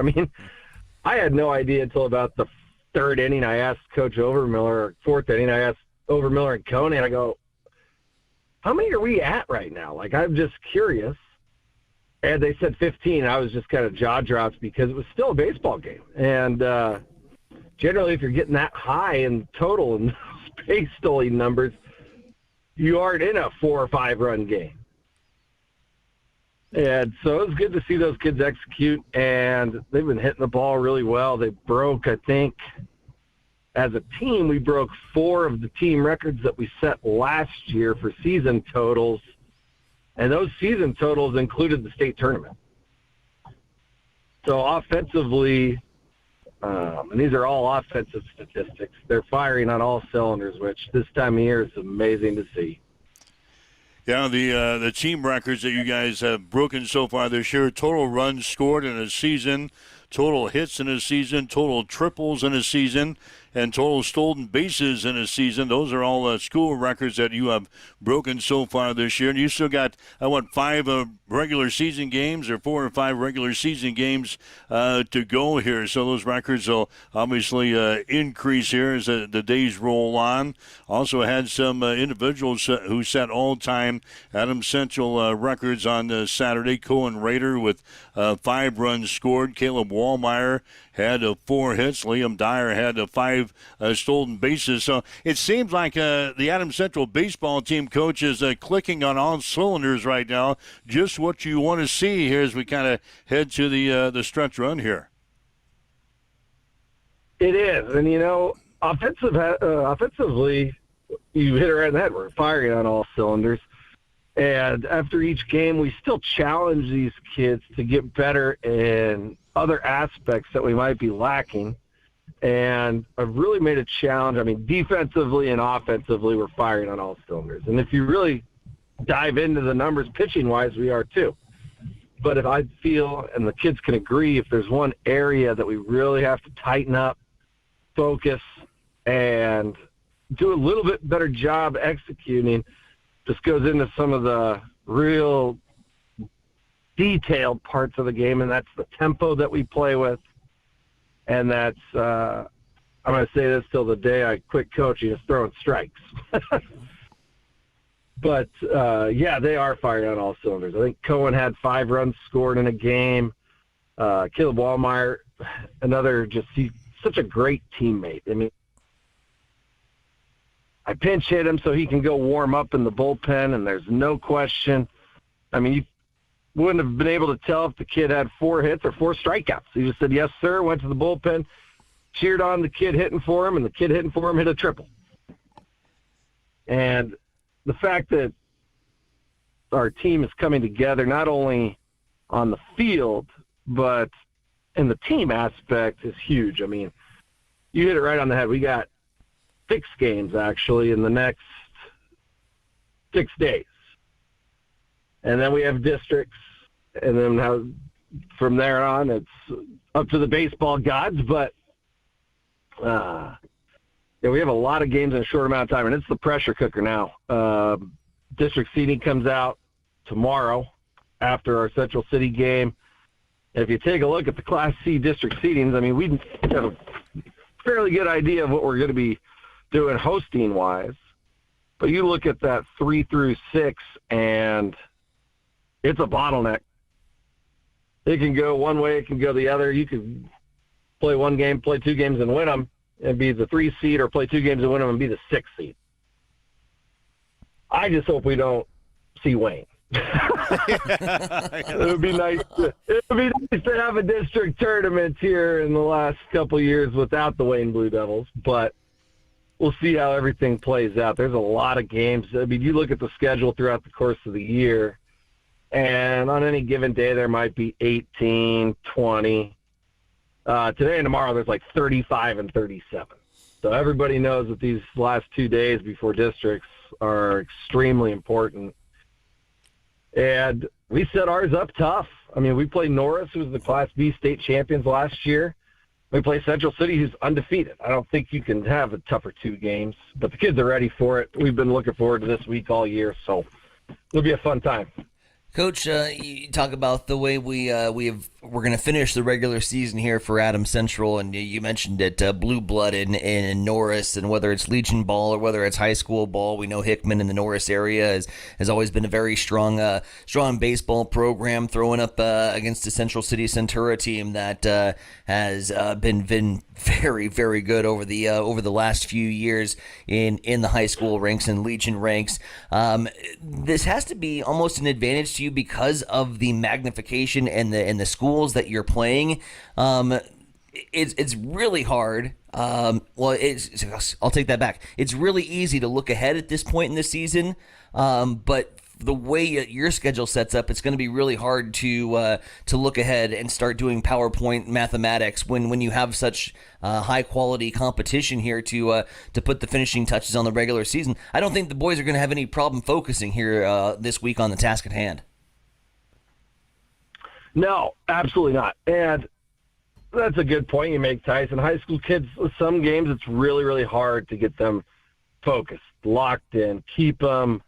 S17: I had no idea until about the third inning. I asked Coach Overmiller, or fourth inning, I asked Overmiller and Coney, and I go, how many are we at right now? I'm just curious. And they said 15. I was just kind of jaw dropped because it was still a baseball game. And generally, if you're getting that high in total and base stealing numbers, you aren't in a 4 or 5 run game. And so it was good to see those kids execute, and they've been hitting the ball really well. They broke, I think, as a team, we broke 4 of the team records that we set last year for season totals, and those season totals included the state tournament. So offensively, and these are all offensive statistics, they're firing on all cylinders, which this time of year is amazing to see.
S5: Yeah, the team records that you guys have broken so far this year: total runs scored in a season, total hits in a season, total triples in a season, and total stolen bases in a season. Those are all school records that you have broken so far this year. And you still got, 5 regular season games, or 4 or 5 regular season games to go here. So those records will obviously increase here as the days roll on. Also had some individuals who set all-time Adams Central records on Saturday. Cohen Rader with 5 runs scored. Caleb Wallmeyer had 4 hits. Liam Dyer had 5 stolen bases. So it seems like the Adams Central baseball team, coach, is clicking on all cylinders right now. Just what you want to see here as we kind of head to the stretch run here.
S17: It is. And, offensively, you hit it right in the head. We're firing on all cylinders. And after each game, we still challenge these kids to get better in other aspects that we might be lacking. And I've really made a challenge. Defensively and offensively, we're firing on all cylinders. And if you really dive into the numbers pitching-wise, we are too. But if I feel, and the kids can agree, if there's one area that we really have to tighten up, focus, and do a little bit better job executing, this goes into some of the real detailed parts of the game, and that's the tempo that we play with. And that's, I'm going to say this till the day I quit coaching, is throwing strikes. But, they are firing on all cylinders. I think Cohen had 5 runs scored in a game. Caleb Wallmeyer, he's such a great teammate. I pinch hit him so he can go warm up in the bullpen, and there's no question. You wouldn't have been able to tell if the kid had 4 hits or 4 strikeouts. He just said, yes, sir, went to the bullpen, cheered on the kid hitting for him, and the kid hitting for him hit a triple. And the fact that our team is coming together not only on the field, but in the team aspect is huge. You hit it right on the head. We got 6 games, actually, in the next 6 days. And then we have districts, and then from there on, it's up to the baseball gods. But we have a lot of games in a short amount of time, and it's the pressure cooker now. District seeding comes out tomorrow after our Central City game. If you take a look at the Class C district seedings, we have a fairly good idea of what we're going to be doing hosting-wise. But you look at that 3 through 6, and it's a bottleneck. It can go one way, it can go the other. You could play one game, play 2 games and win them and be the 3 seed, or play 2 games and win them and be the 6 seed. I just hope we don't see Wayne. It would be nice to have a district tournament here in the last couple of years without the Wayne Blue Devils, but we'll see how everything plays out. There's a lot of games. You look at the schedule throughout the course of the year, and on any given day there might be 18, 20. Today and tomorrow, there's like 35 and 37. So everybody knows that these last 2 days before districts are extremely important. And we set ours up tough. I mean, we played Norris, who was the Class B state champions last year. We play Central City, who's undefeated. I don't think you can have a tougher 2 games, but the kids are ready for it. We've been looking forward to this week all year, so it'll be a fun time.
S6: Coach, you talk about the way we're going to finish the regular season here for Adams Central, and you mentioned it, blue blood in Norris, and whether it's Legion ball or whether it's high school ball, we know Hickman in the Norris area has always been a very strong baseball program, throwing up against the Central City Centura team that has been very, very good over the last few years in the high school ranks and Legion ranks. This has to be almost an advantage to you because of the magnification and the schools that you're playing. It's really hard. I'll take that back. It's really easy to look ahead at this point in the season, but the way your schedule sets up, it's going to be really hard to look ahead and start doing PowerPoint mathematics when you have such high quality competition here to put the finishing touches on the regular season. I don't think the boys are going to have any problem focusing here this week on the task at hand.
S17: No, absolutely not. And that's a good point you make, Tyson. High school kids, some games it's really, really hard to get them focused, locked in, keep them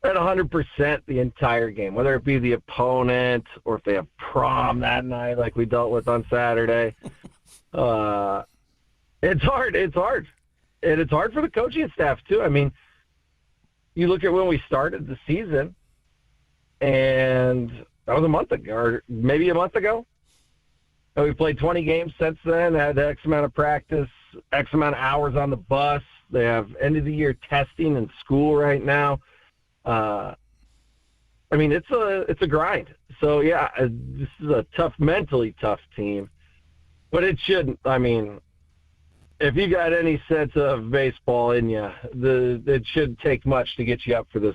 S17: at 100% the entire game, whether it be the opponent or if they have prom that night like we dealt with on Saturday. It's hard. And it's hard for the coaching staff, too. I mean, you look at when we started the season, and that was a month ago, or maybe a month ago. And we played 20 games since then, had X amount of practice, X amount of hours on the bus. They have end-of-the-year testing in school right now. I mean, it's a grind. So, yeah, this is a mentally tough team. But it shouldn't. I mean, if you got any sense of baseball in you, it shouldn't take much to get you up for these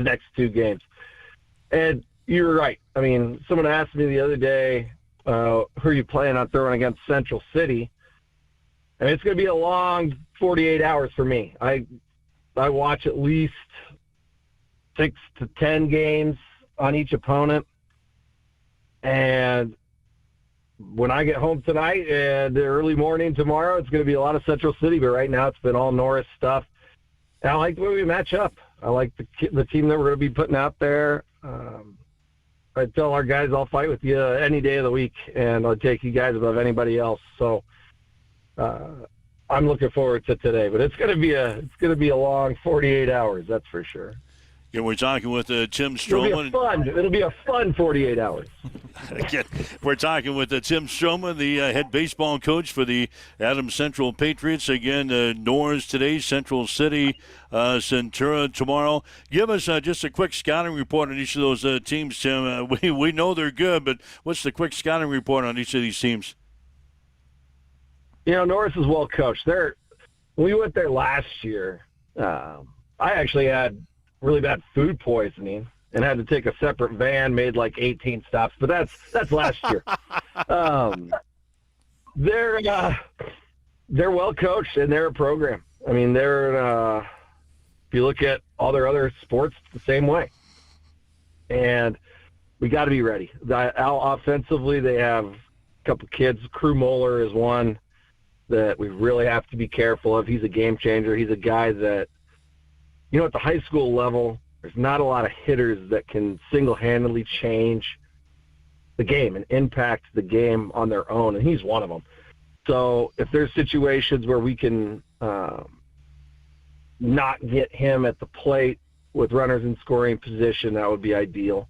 S17: next 2 games. And you're right. I mean, someone asked me the other day, who are you playing on throwing against Central City? And it's going to be a long 48 hours for me. I watch at least 6 to 10 games on each opponent. And when I get home tonight and the early morning tomorrow, it's going to be a lot of Central City. But right now it's been all Norris stuff. And I like the way we match up. I like the team that we're going to be putting out there. I tell our guys I'll fight with you any day of the week, and I'll take you guys above anybody else. So I'm looking forward to today. But it's going to be a long 48 hours, that's for sure.
S5: Yeah, we're talking with Tim Stroman.
S17: It'll be a fun 48 hours.
S5: Again, we're talking with Tim Stroman, the head baseball coach for the Adams Central Patriots. Again, Norris today, Central City, Centura tomorrow. Give us just a quick scouting report on each of those teams, Tim. We know they're good, but what's the quick scouting report on each of these teams?
S17: You know, Norris is well coached. When we went there last year, I actually had really bad food poisoning and had to take a separate van, made like 18 stops, but that's last year. They're well coached and they're a program. I mean, if you look at all their other sports, it's the same way. And we got to be ready. Offensively, they have a couple kids. Crew Moeller is one that we really have to be careful of. He's a game changer. He's a guy that, you know, at the high school level, there's not a lot of hitters that can single-handedly change the game and impact the game on their own, and he's one of them. So if there's situations where we can not get him at the plate with runners in scoring position, that would be ideal.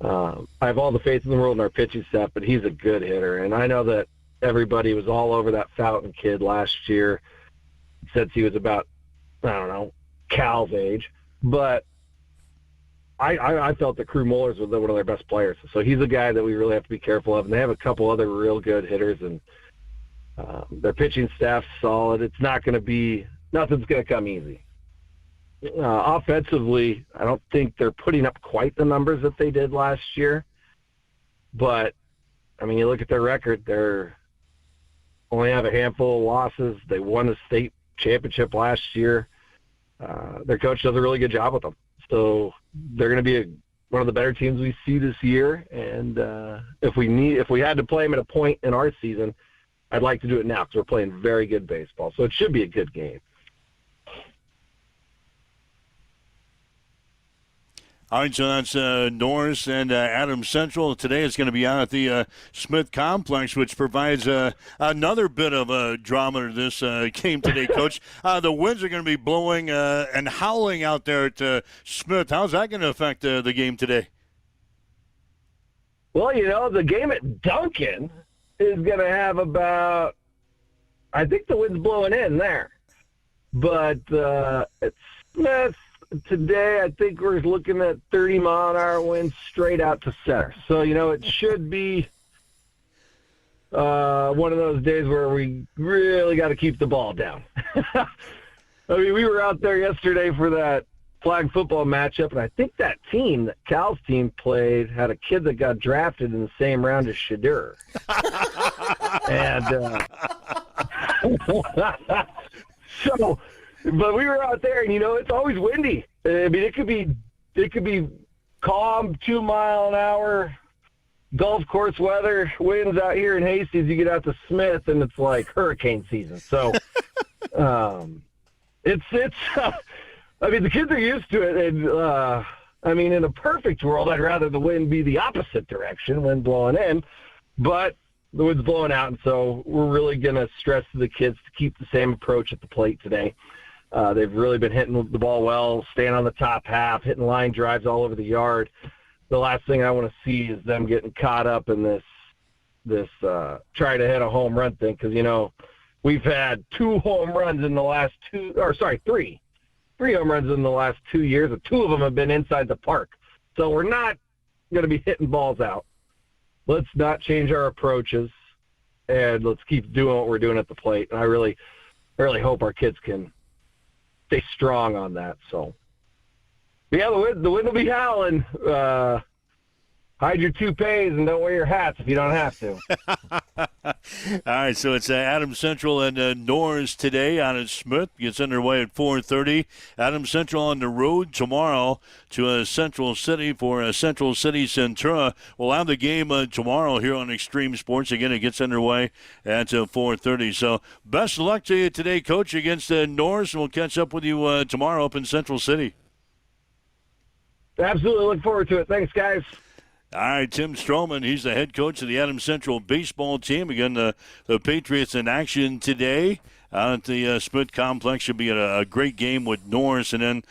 S17: I have all the faith in the world in our pitching staff, but he's a good hitter, and I know that everybody was all over that Fountain kid last year since he was about, I don't know, Cal's age, but I felt that Crew Moeller was one of their best players. So he's a guy that we really have to be careful of. And they have a couple other real good hitters, and their pitching staff's solid. It's not going to be – nothing's going to come easy. Offensively, I don't think they're putting up quite the numbers that they did last year, but I mean, you look at their record, they're only have a handful of losses. They won the state championship last year. Their coach does a really good job with them. So they're going to be one of the better teams we see this year. And if we had to play them at a point in our season, I'd like to do it now because we're playing very good baseball. So it should be a good game.
S5: All right, so that's Norris and Adams Central. Today it's going to be out at the Smith Complex, which provides another bit of drama to this game today, Coach. The winds are going to be blowing and howling out there at Smith. How's that going to affect the game today?
S17: Well, the game at Duncan is going to have about, I think the wind's blowing in there. But at Smith, today, I think we're looking at 30-mile-an-hour winds straight out to center. So, it should be one of those days where we really got to keep the ball down. I mean, we were out there yesterday for that flag football matchup, and I think that team, that Cal's team played, had a kid that got drafted in the same round as Shadur. So... But we were out there, and it's always windy. I mean, it could be calm, 2-mile-an-hour golf course weather winds out here in Hastings. You get out to Smith, and it's like hurricane season. So, it's. I mean, the kids are used to it, and I mean, in a perfect world, I'd rather the wind be the opposite direction, wind blowing in, but the wind's blowing out, and so we're really going to stress to the kids to keep the same approach at the plate today. They've really been hitting the ball well, staying on the top half, hitting line drives all over the yard. The last thing I want to see is them getting caught up in this try to hit a home run thing, because, we've had 2 home runs in the last 3 home runs in the last 2 years, and 2 of them have been inside the park. So we're not going to be hitting balls out. Let's not change our approaches, and let's keep doing what we're doing at the plate. And I really hope our kids can stay strong on that. So, yeah, the wind will be howling. Hide your toupees and don't wear your hats if you don't have to.
S5: All right, so it's Adams Central and Norris today out at Smith. Gets underway at 4:30. Adams Central on the road tomorrow to Central City for Central City Centura. We'll have the game tomorrow here on Extreme Sports. Again, it gets underway at 4:30. So best of luck to you today, Coach, against Norris, and we'll catch up with you tomorrow up in Central City.
S17: Absolutely, look forward to it. Thanks, guys.
S5: All right, Tim Stroman, he's the head coach of the Adams Central baseball team. Again, the Patriots in action today out at the Smith Complex. Should be a great game with Norris, and then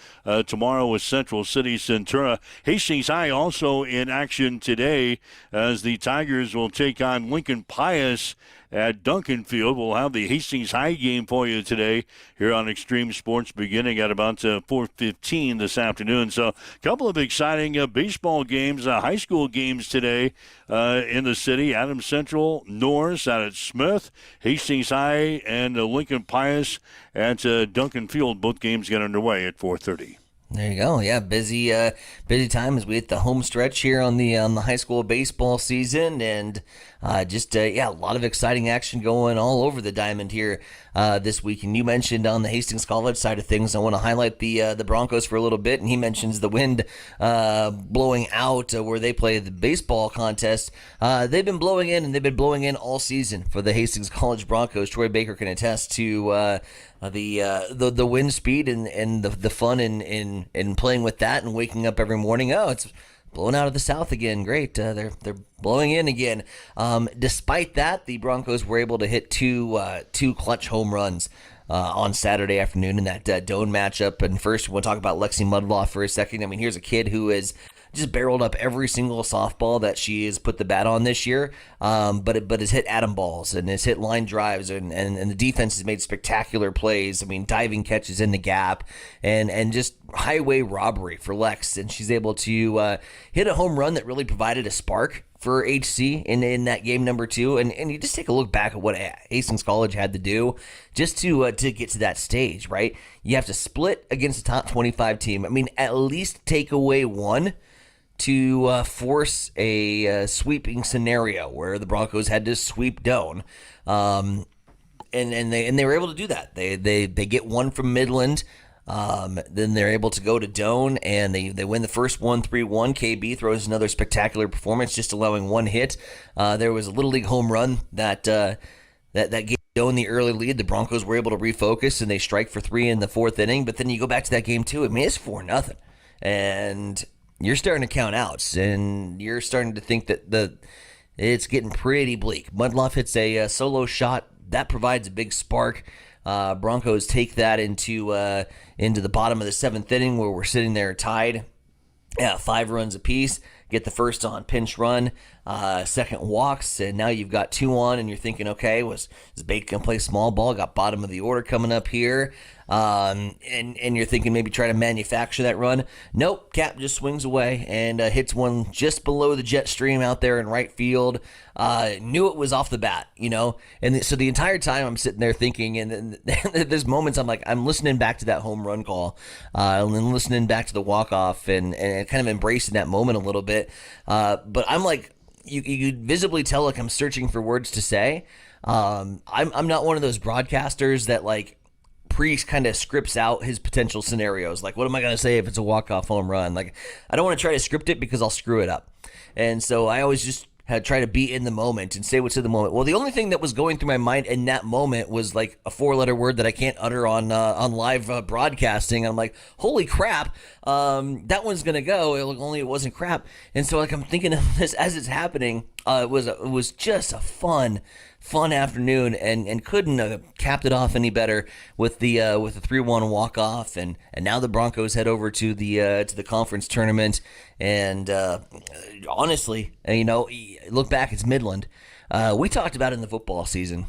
S5: tomorrow with Central City Centura. Hastings High also in action today as the Tigers will take on Lincoln Pius at Duncan Field. We'll have the Hastings High game for you today here on Extreme Sports beginning at about 4:15 this afternoon. So a couple of exciting baseball games, high school games today in the city. Adams Central, Norris out at Smith, Hastings High, and Lincoln Pius at Duncan Field. Both games get underway at 4:30.
S6: There you go. Yeah, busy time as we hit the home stretch here on the high school baseball season, and a lot of exciting action going all over the diamond here this week. And you mentioned on the Hastings College side of things, I want to highlight the Broncos for a little bit. And he mentions the wind blowing out where they play the baseball contest. They've been blowing in, and they've been blowing in all season for the Hastings College Broncos. Troy Baker can attest to the wind speed and the fun in playing with that and waking up every morning. Oh, it's blowing out of the south again. Great. They're blowing in again. Despite that, the Broncos were able to hit two clutch home runs on Saturday afternoon in that Doan matchup. And first, we'll talk about Lexi Mudloff for a second. I mean, here's a kid who is just barreled up every single softball that she has put the bat on this year, but has hit atom balls and has hit line drives, and the defense has made spectacular plays. I mean, diving catches in the gap, and just highway robbery for Lex. And she's able to hit a home run that really provided a spark for HC in that game number 2. And you just take a look back at what Hastings College had to do just to get to that stage, right? You have to split against a top 25 team. I mean, at least take away one to force a sweeping scenario where the Broncos had to sweep Doane. And they were able to do that. They get one from Midland. Then they're able to go to Doane, and they win the first one 3-1. KB throws another spectacular performance, just allowing one hit. There was a Little League home run that gave Doane the early lead. The Broncos were able to refocus, and they strike for 3 in the 4th inning. But then you go back to that game, too. I mean, it's 4-0. And you're starting to count outs, and you're starting to think that it's getting pretty bleak. Mudloff hits a solo shot. That provides a big spark. Broncos take that into the bottom of the 7th inning, where we're sitting there tied. 5 runs apiece. Get the first on pinch run, second walks, and now you've got 2 on, and you're thinking, okay, is Bake going to play small ball? Got bottom of the order coming up here. And you're thinking maybe try to manufacture that run. Nope, Cap just swings away and hits one just below the jet stream out there in right field. Knew it was off the bat, And so the entire time I'm sitting there thinking, and then there's moments I'm listening back to that home run call, and then listening back to the walk-off and kind of embracing that moment a little bit. But I'm like, you could visibly tell I'm searching for words to say. I'm not one of those broadcasters that Priest kind of scripts out his potential scenarios. What am I going to say if it's a walk-off home run? I don't want to try to script it because I'll screw it up. And so I always just try to be in the moment and say what's in the moment. Well, the only thing that was going through my mind in that moment was a 4-letter word that I can't utter on live broadcasting. I'm like, holy crap, that one's going to go. Only it wasn't crap. And so I'm thinking of this as it's happening. It was just a fun afternoon, and couldn't have capped it off any better with the 3-1 walk off, and now the Broncos head over to the conference tournament. And honestly, look back, it's Midland. We talked about it in the football season.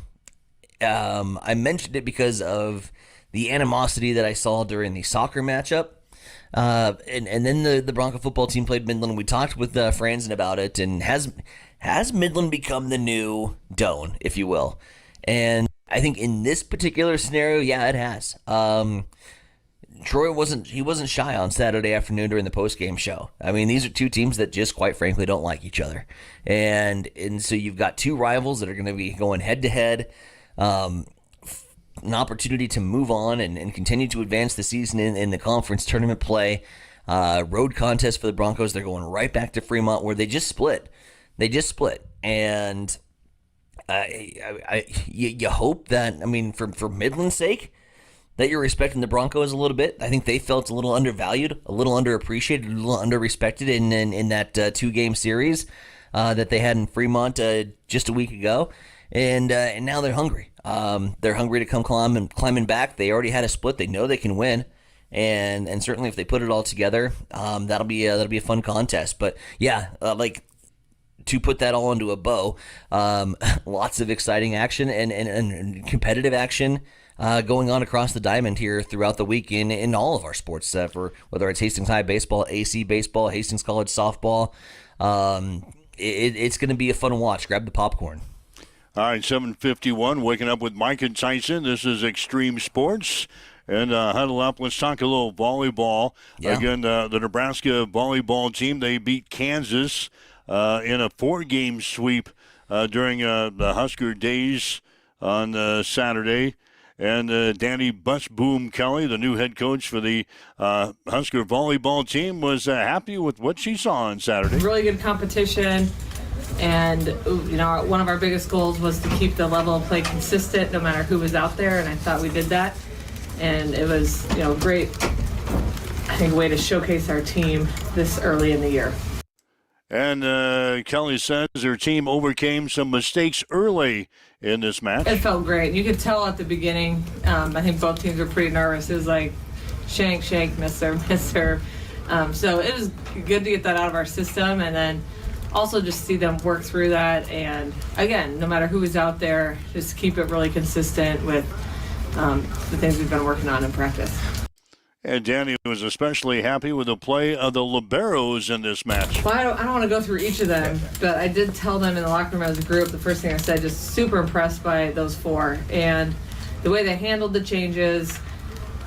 S6: I mentioned it because of the animosity that I saw during the soccer matchup. And then the Bronco football team played Midland. We talked with Franzen about it, and has Midland become the new Doane, if you will? And I think in this particular scenario, yeah, it has. Troy wasn't shy on Saturday afternoon during the postgame show. I mean, these are two teams that just quite frankly don't like each other, and so you've got two rivals that are going to be going head to head. An opportunity to move on and continue to advance the season in the conference tournament play. Road contest for the Broncos. They're going right back to Fremont, where they just split. And you hope that, for Midland's sake, that you're respecting the Broncos a little bit. I think they felt a little undervalued, a little underappreciated, a little underrespected in that 2-game series that they had in Fremont just a week ago. And now they're hungry. They're hungry to come climbing back. They already had a split. They know they can win, and certainly if they put it all together, that'll be a fun contest. But yeah, to put that all into a bow, lots of exciting action and competitive action going on across the diamond here throughout the week in all of our sports, for whether it's Hastings High baseball, AC baseball, Hastings College softball. It's going to be a fun watch. Grab the popcorn.
S5: All right, 7:51, waking up with Mike and Tyson. This is Extreme Sports. And huddle up. Let's talk a little volleyball. Yeah. Again, the Nebraska volleyball team, they beat Kansas in a 4-game sweep during the Husker Days on Saturday. And Danny Busboom Kelly, the new head coach for the Husker volleyball team, was happy with what she saw on Saturday.
S18: Really good competition. And, one of our biggest goals was to keep the level of play consistent no matter who was out there, and I thought we did that. And it was, great, I think, way to showcase our team this early in the year.
S5: And Kelly says her team overcame some mistakes early in this match.
S18: It felt great. You could tell at the beginning, I think both teams were pretty nervous. It was like shank, miss her. So it was good to get that out of our system, and then also just see them work through that. And again, no matter who is out there, just keep it really consistent with the things we've been working on in practice.
S5: And Danny was especially happy with the play of the liberos in this match.
S18: Well, I don't want to go through each of them, but I did tell them in the locker room as a group, the first thing I said, just super impressed by those 4. And the way they handled the changes,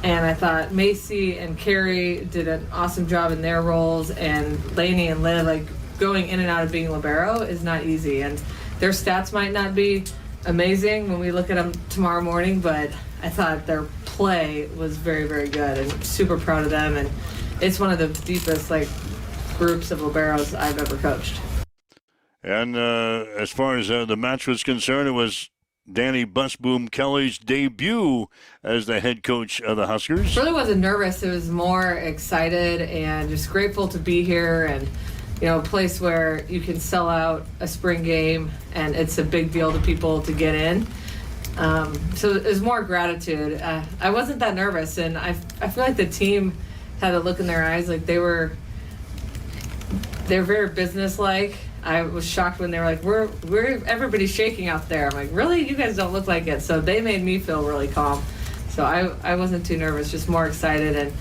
S18: And I thought Macy and Carrie did an awesome job in their roles, and Lainey and Liv, like, going in and out of being libero is not easy. And their stats might not be amazing when we look at them tomorrow morning, but I thought their play was very, very good, and super proud of them. And it's one of the deepest, like, groups of liberos I've ever coached.
S5: And as far as the match was concerned, it was Danny Busboom Kelly's debut as the head coach of the Huskers.
S18: Really wasn't nervous. It was more excited and just grateful to be here, and a place where you can sell out a spring game and it's a big deal to people to get in. So it was more gratitude. I wasn't that nervous, and I feel like the team had a look in their eyes, like they're very businesslike. I was shocked when they were like, we're everybody's shaking out there. I'm like, really? You guys don't look like it. So they made me feel really calm. So I wasn't too nervous, just more excited. And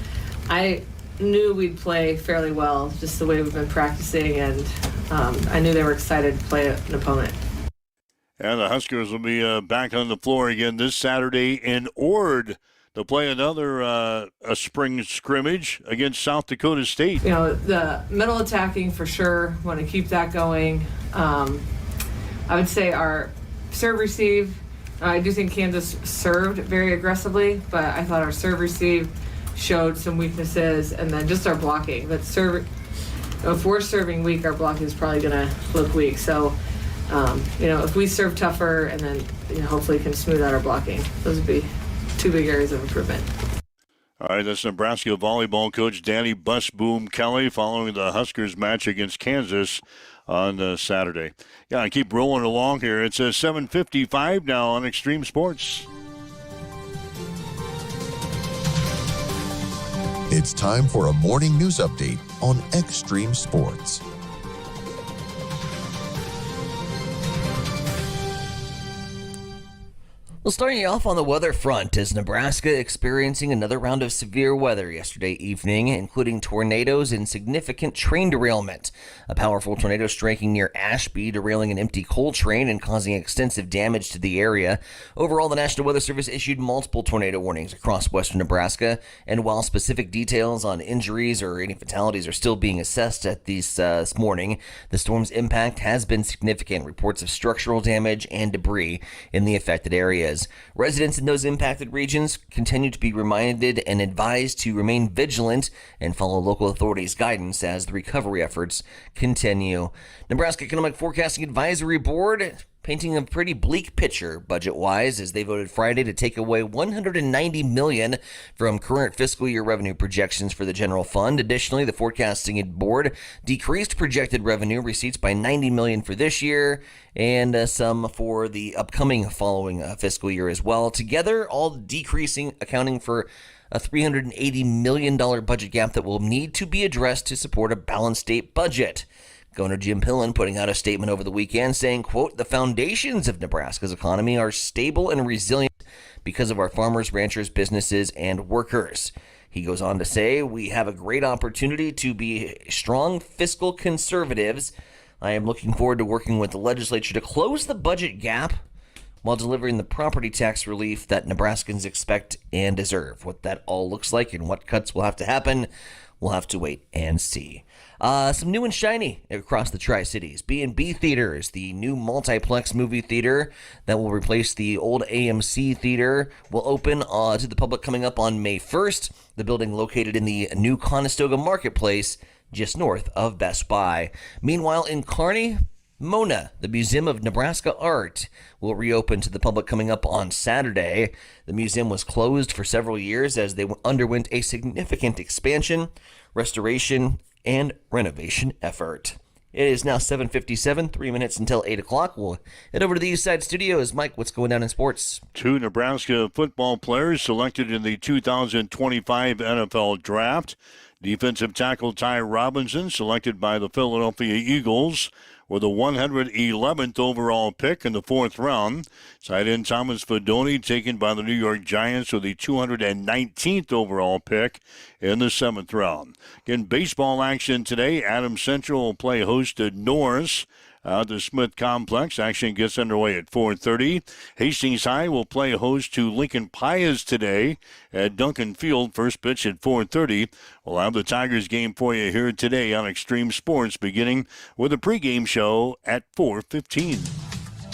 S18: I knew we'd play fairly well, just the way we've been practicing. And I knew they were excited to play an opponent.
S5: And the Huskers will be back on the floor again this Saturday in Ord to play another a spring scrimmage against South Dakota State.
S18: The middle attacking for sure, want to keep that going. I would say our serve receive, I do think Kansas served very aggressively, but I thought our serve receive showed some weaknesses, and then just our blocking. But if we're serving weak, our blocking is probably going to look weak. So, if we serve tougher and then hopefully can smooth out our blocking, those would be two big areas of improvement.
S5: All right, that's Nebraska volleyball coach Danny Busboom Kelly following the Huskers match against Kansas on Saturday. Yeah, I keep rolling along here. It's 7:55 now on Extreme Sports.
S7: It's time for a morning news update on Extreme Sports.
S6: Well, starting you off on the weather front, is Nebraska experiencing another round of severe weather yesterday evening, including tornadoes and significant train derailment. A powerful tornado striking near Ashby, derailing an empty coal train and causing extensive damage to the area. Overall, the National Weather Service issued multiple tornado warnings across western Nebraska, and while specific details on injuries or any fatalities are still being assessed at this morning, the storm's impact has been significant. Reports of structural damage and debris in the affected areas. Residents in those impacted regions continue to be reminded and advised to remain vigilant and follow local authorities' guidance as the recovery efforts continue. Nebraska Economic Forecasting Advisory Board painting a pretty bleak picture budget-wise as they voted Friday to take away $190 million from current fiscal year revenue projections for the general fund. Additionally, the forecasting board decreased projected revenue receipts by $90 million for this year and some for the upcoming following fiscal year as well. Together, all decreasing, accounting for a $380 million budget gap that will need to be addressed to support a balanced state budget. Governor Jim Pillen putting out a statement over the weekend saying, quote, "The foundations of Nebraska's economy are stable and resilient because of our farmers, ranchers, businesses, and workers." He goes on to say, "We have a great opportunity to be strong fiscal conservatives. I am looking forward to working with the legislature to close the budget gap while delivering the property tax relief that Nebraskans expect and deserve." What that all looks like and what cuts will have to happen, we'll have to wait and see. Some new and shiny across the Tri-Cities. B&B Theaters, the new multiplex movie theater that will replace the old AMC theater, will open to the public coming up on May 1st. The building located in the new Conestoga Marketplace, just north of Best Buy. Meanwhile, in Kearney, MONA, the Museum of Nebraska Art, will reopen to the public coming up on Saturday. The museum was closed for several years as they underwent a significant expansion, restoration, and renovation effort. It is now 7:57, 3 minutes until 8 o'clock. We'll head over to the East Side Studios. Mike, what's going down in sports?
S5: Two Nebraska football players selected in the 2025 NFL Draft. Defensive tackle Ty Robinson, selected by the Philadelphia Eagles with the 111th overall pick in the 4th round. Tight end Thomas Fedoni, taken by the New York Giants with the 219th overall pick in the 7th round. Again, baseball action today. Adams Central will play host to Norris at the Smith Complex. Action gets underway at 4:30. Hastings High will play host to Lincoln Pius today at Duncan Field. First pitch at 4:30. We'll have the Tigers game for you here today on Extreme Sports, beginning with a pregame show at 4:15.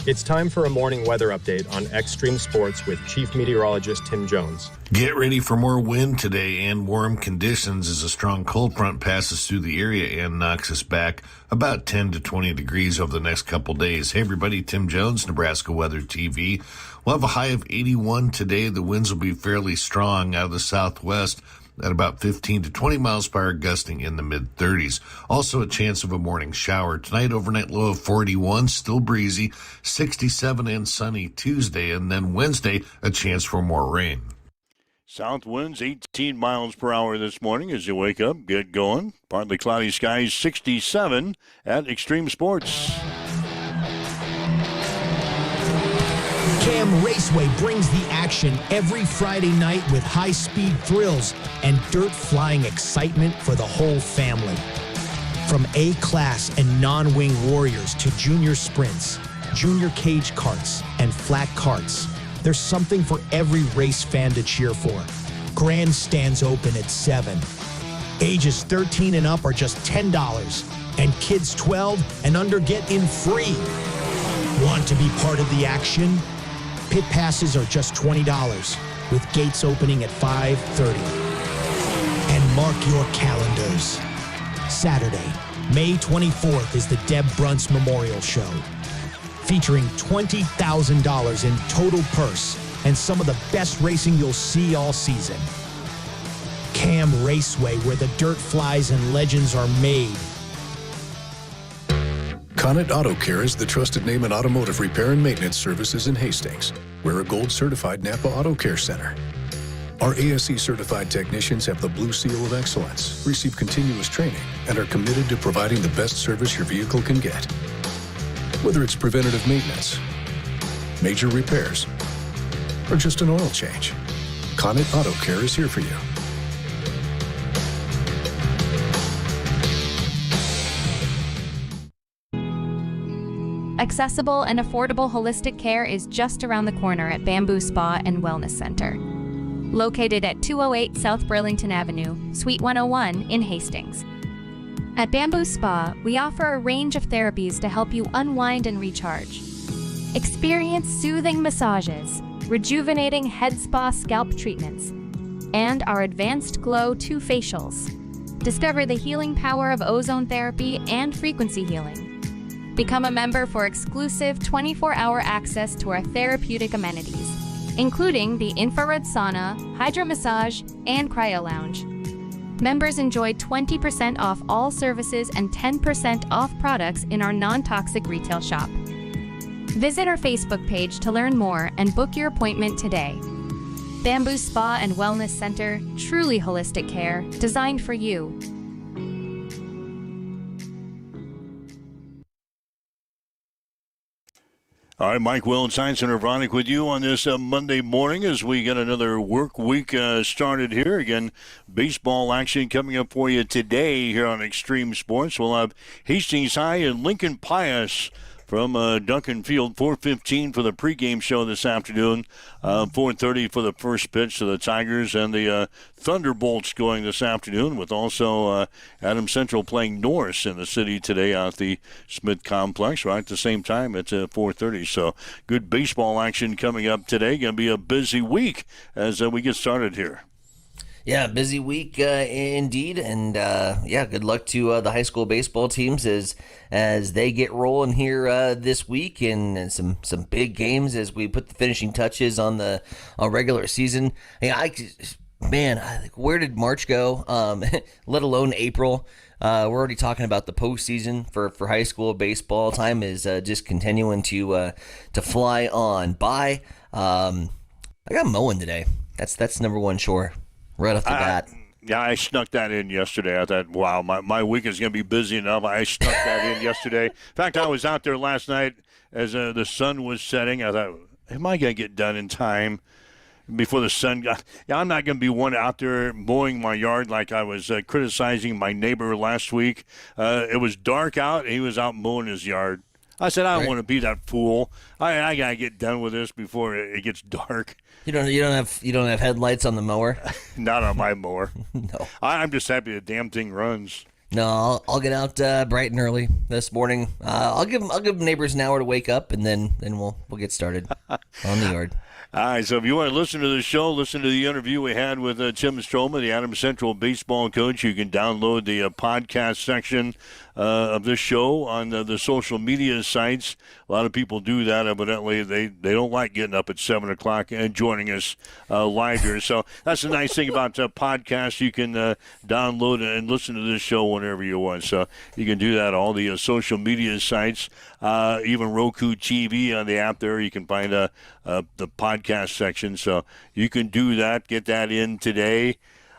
S8: It's time for a morning weather update on Extreme Sports with Chief Meteorologist Tim Jones.
S9: Get ready for more wind today and warm conditions as a strong cold front passes through the area and knocks us back about 10 to 20 degrees over the next couple days. Hey everybody, Tim Jones, Nebraska Weather TV. We'll have a high of 81 today. The winds will be fairly strong out of the southwest at about 15 to 20 miles per hour, gusting in the mid-30s. Also a chance of a morning shower. Tonight, overnight low of 41, still breezy, 67 and sunny Tuesday, and then Wednesday, a chance for more rain.
S5: South winds 18 miles per hour this morning as you wake up, get going. Partly cloudy skies, 67 at Extreme Sports.
S16: Cam Raceway brings the action every Friday night with high-speed thrills and dirt-flying excitement for the whole family. From A-class and non-wing warriors to junior sprints, junior cage karts, and flat karts, there's something for every race fan to cheer for. Grandstands open at 7. Ages 13 and up are just $10, and kids 12 and under get in free. Want to be part of the action? Pit passes are just $20, with gates opening at 5:30. And mark your calendars. Saturday, May 24th is the Deb Brunts Memorial Show, featuring $20,000 in total purse and some of the best racing you'll see all season. Cam Raceway, where the dirt flies and legends are made.
S19: Connet Auto Care is the trusted name in automotive repair and maintenance services in Hastings. We're a gold-certified Napa Auto Care Center. Our ASE-certified technicians have the Blue Seal of Excellence, receive continuous training, and are committed to providing the best service your vehicle can get. Whether it's preventative maintenance, major repairs, or just an oil change, Connet Auto Care is here for you.
S10: Accessible and affordable holistic care is just around the corner at Bamboo Spa and Wellness Center. Located at 208 South Burlington Avenue, Suite 101 in Hastings. At Bamboo Spa, we offer a range of therapies to help you unwind and recharge. Experience soothing massages, rejuvenating head spa scalp treatments, and our Advanced Glow 2 facials. Discover the healing power of ozone therapy and frequency healing. Become a member for exclusive 24-hour access to our therapeutic amenities, including the infrared sauna, hydro massage, and cryo lounge. Members enjoy 20% off all services and 10% off products in our non-toxic retail shop. Visit our Facebook page to learn more and book your appointment today. Bamboo Spa and Wellness Center, truly holistic care, designed for you.
S5: All right, Mike Will, Science Center Veronica with you on this Monday morning as we get another work week started here. Again, baseball action coming up for you today here on Extreme Sports. We'll have Hastings High and Lincoln Pius from Duncan Field, 4:15 for the pregame show this afternoon, 4:30 for the first pitch to the Tigers and the Thunderbolts going this afternoon, with also Adams Central playing Norris in the city today at the Smith Complex, right at the same time at 4:30. So good baseball action coming up today. Going to be a busy week as we get started here.
S6: Yeah, busy week indeed, and good luck to the high school baseball teams as they get rolling here this week, and some big games as we put the finishing touches on the regular season. Where did March go? Let alone April. We're already talking about the postseason for high school baseball. Time is just continuing to fly on by. I got mowing today. That's number one chore. Right off the bat.
S5: Yeah, I snuck that in yesterday. I thought, wow, my week is going to be busy enough. I snuck that in yesterday. In fact, I was out there last night as the sun was setting. I thought, am I going to get done in time before the sun got... Yeah, I'm not going to be one out there mowing my yard like I was criticizing my neighbor last week. It was dark out, and he was out mowing his yard. I said, I don't want to be that fool. I got to get done with this before it gets dark.
S6: You don't have headlights on the mower?
S5: Not on my mower.
S6: No.
S5: I'm just happy the damn thing runs.
S6: No, I'll get out bright and early this morning. I'll give neighbors an hour to wake up, and then we'll get started on the yard.
S5: All right, so if you want to listen to the show, listen to the interview we had with Tim Stroma, the Adams Central baseball coach. You can download the podcast section of this show on the social media sites. A lot of people do that. Evidently, they don't like getting up at 7 o'clock and joining us live here. So that's the nice thing about podcasts. You can download and listen to this show whenever you want. So you can do that on all the social media sites, even Roku TV on the app there. You can find the podcast section. So you can do that. Get that in today.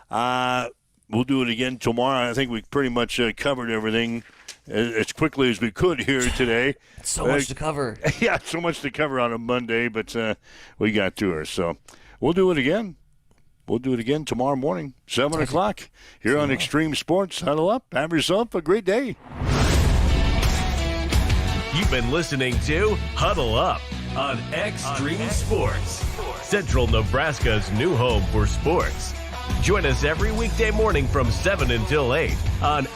S5: We'll do it again tomorrow. I think we pretty much covered everything as quickly as we could here today.
S6: So much to cover.
S5: Yeah, so much to cover on a Monday, but we got to her. So we'll do it again. We'll do it again tomorrow morning, 7 o'clock, here on Extreme Sports. Huddle up. Have yourself a great day.
S4: You've been listening to Huddle Up on Extreme Sports, Central Nebraska's new home for sports. Join us every weekday morning from 7 until 8 on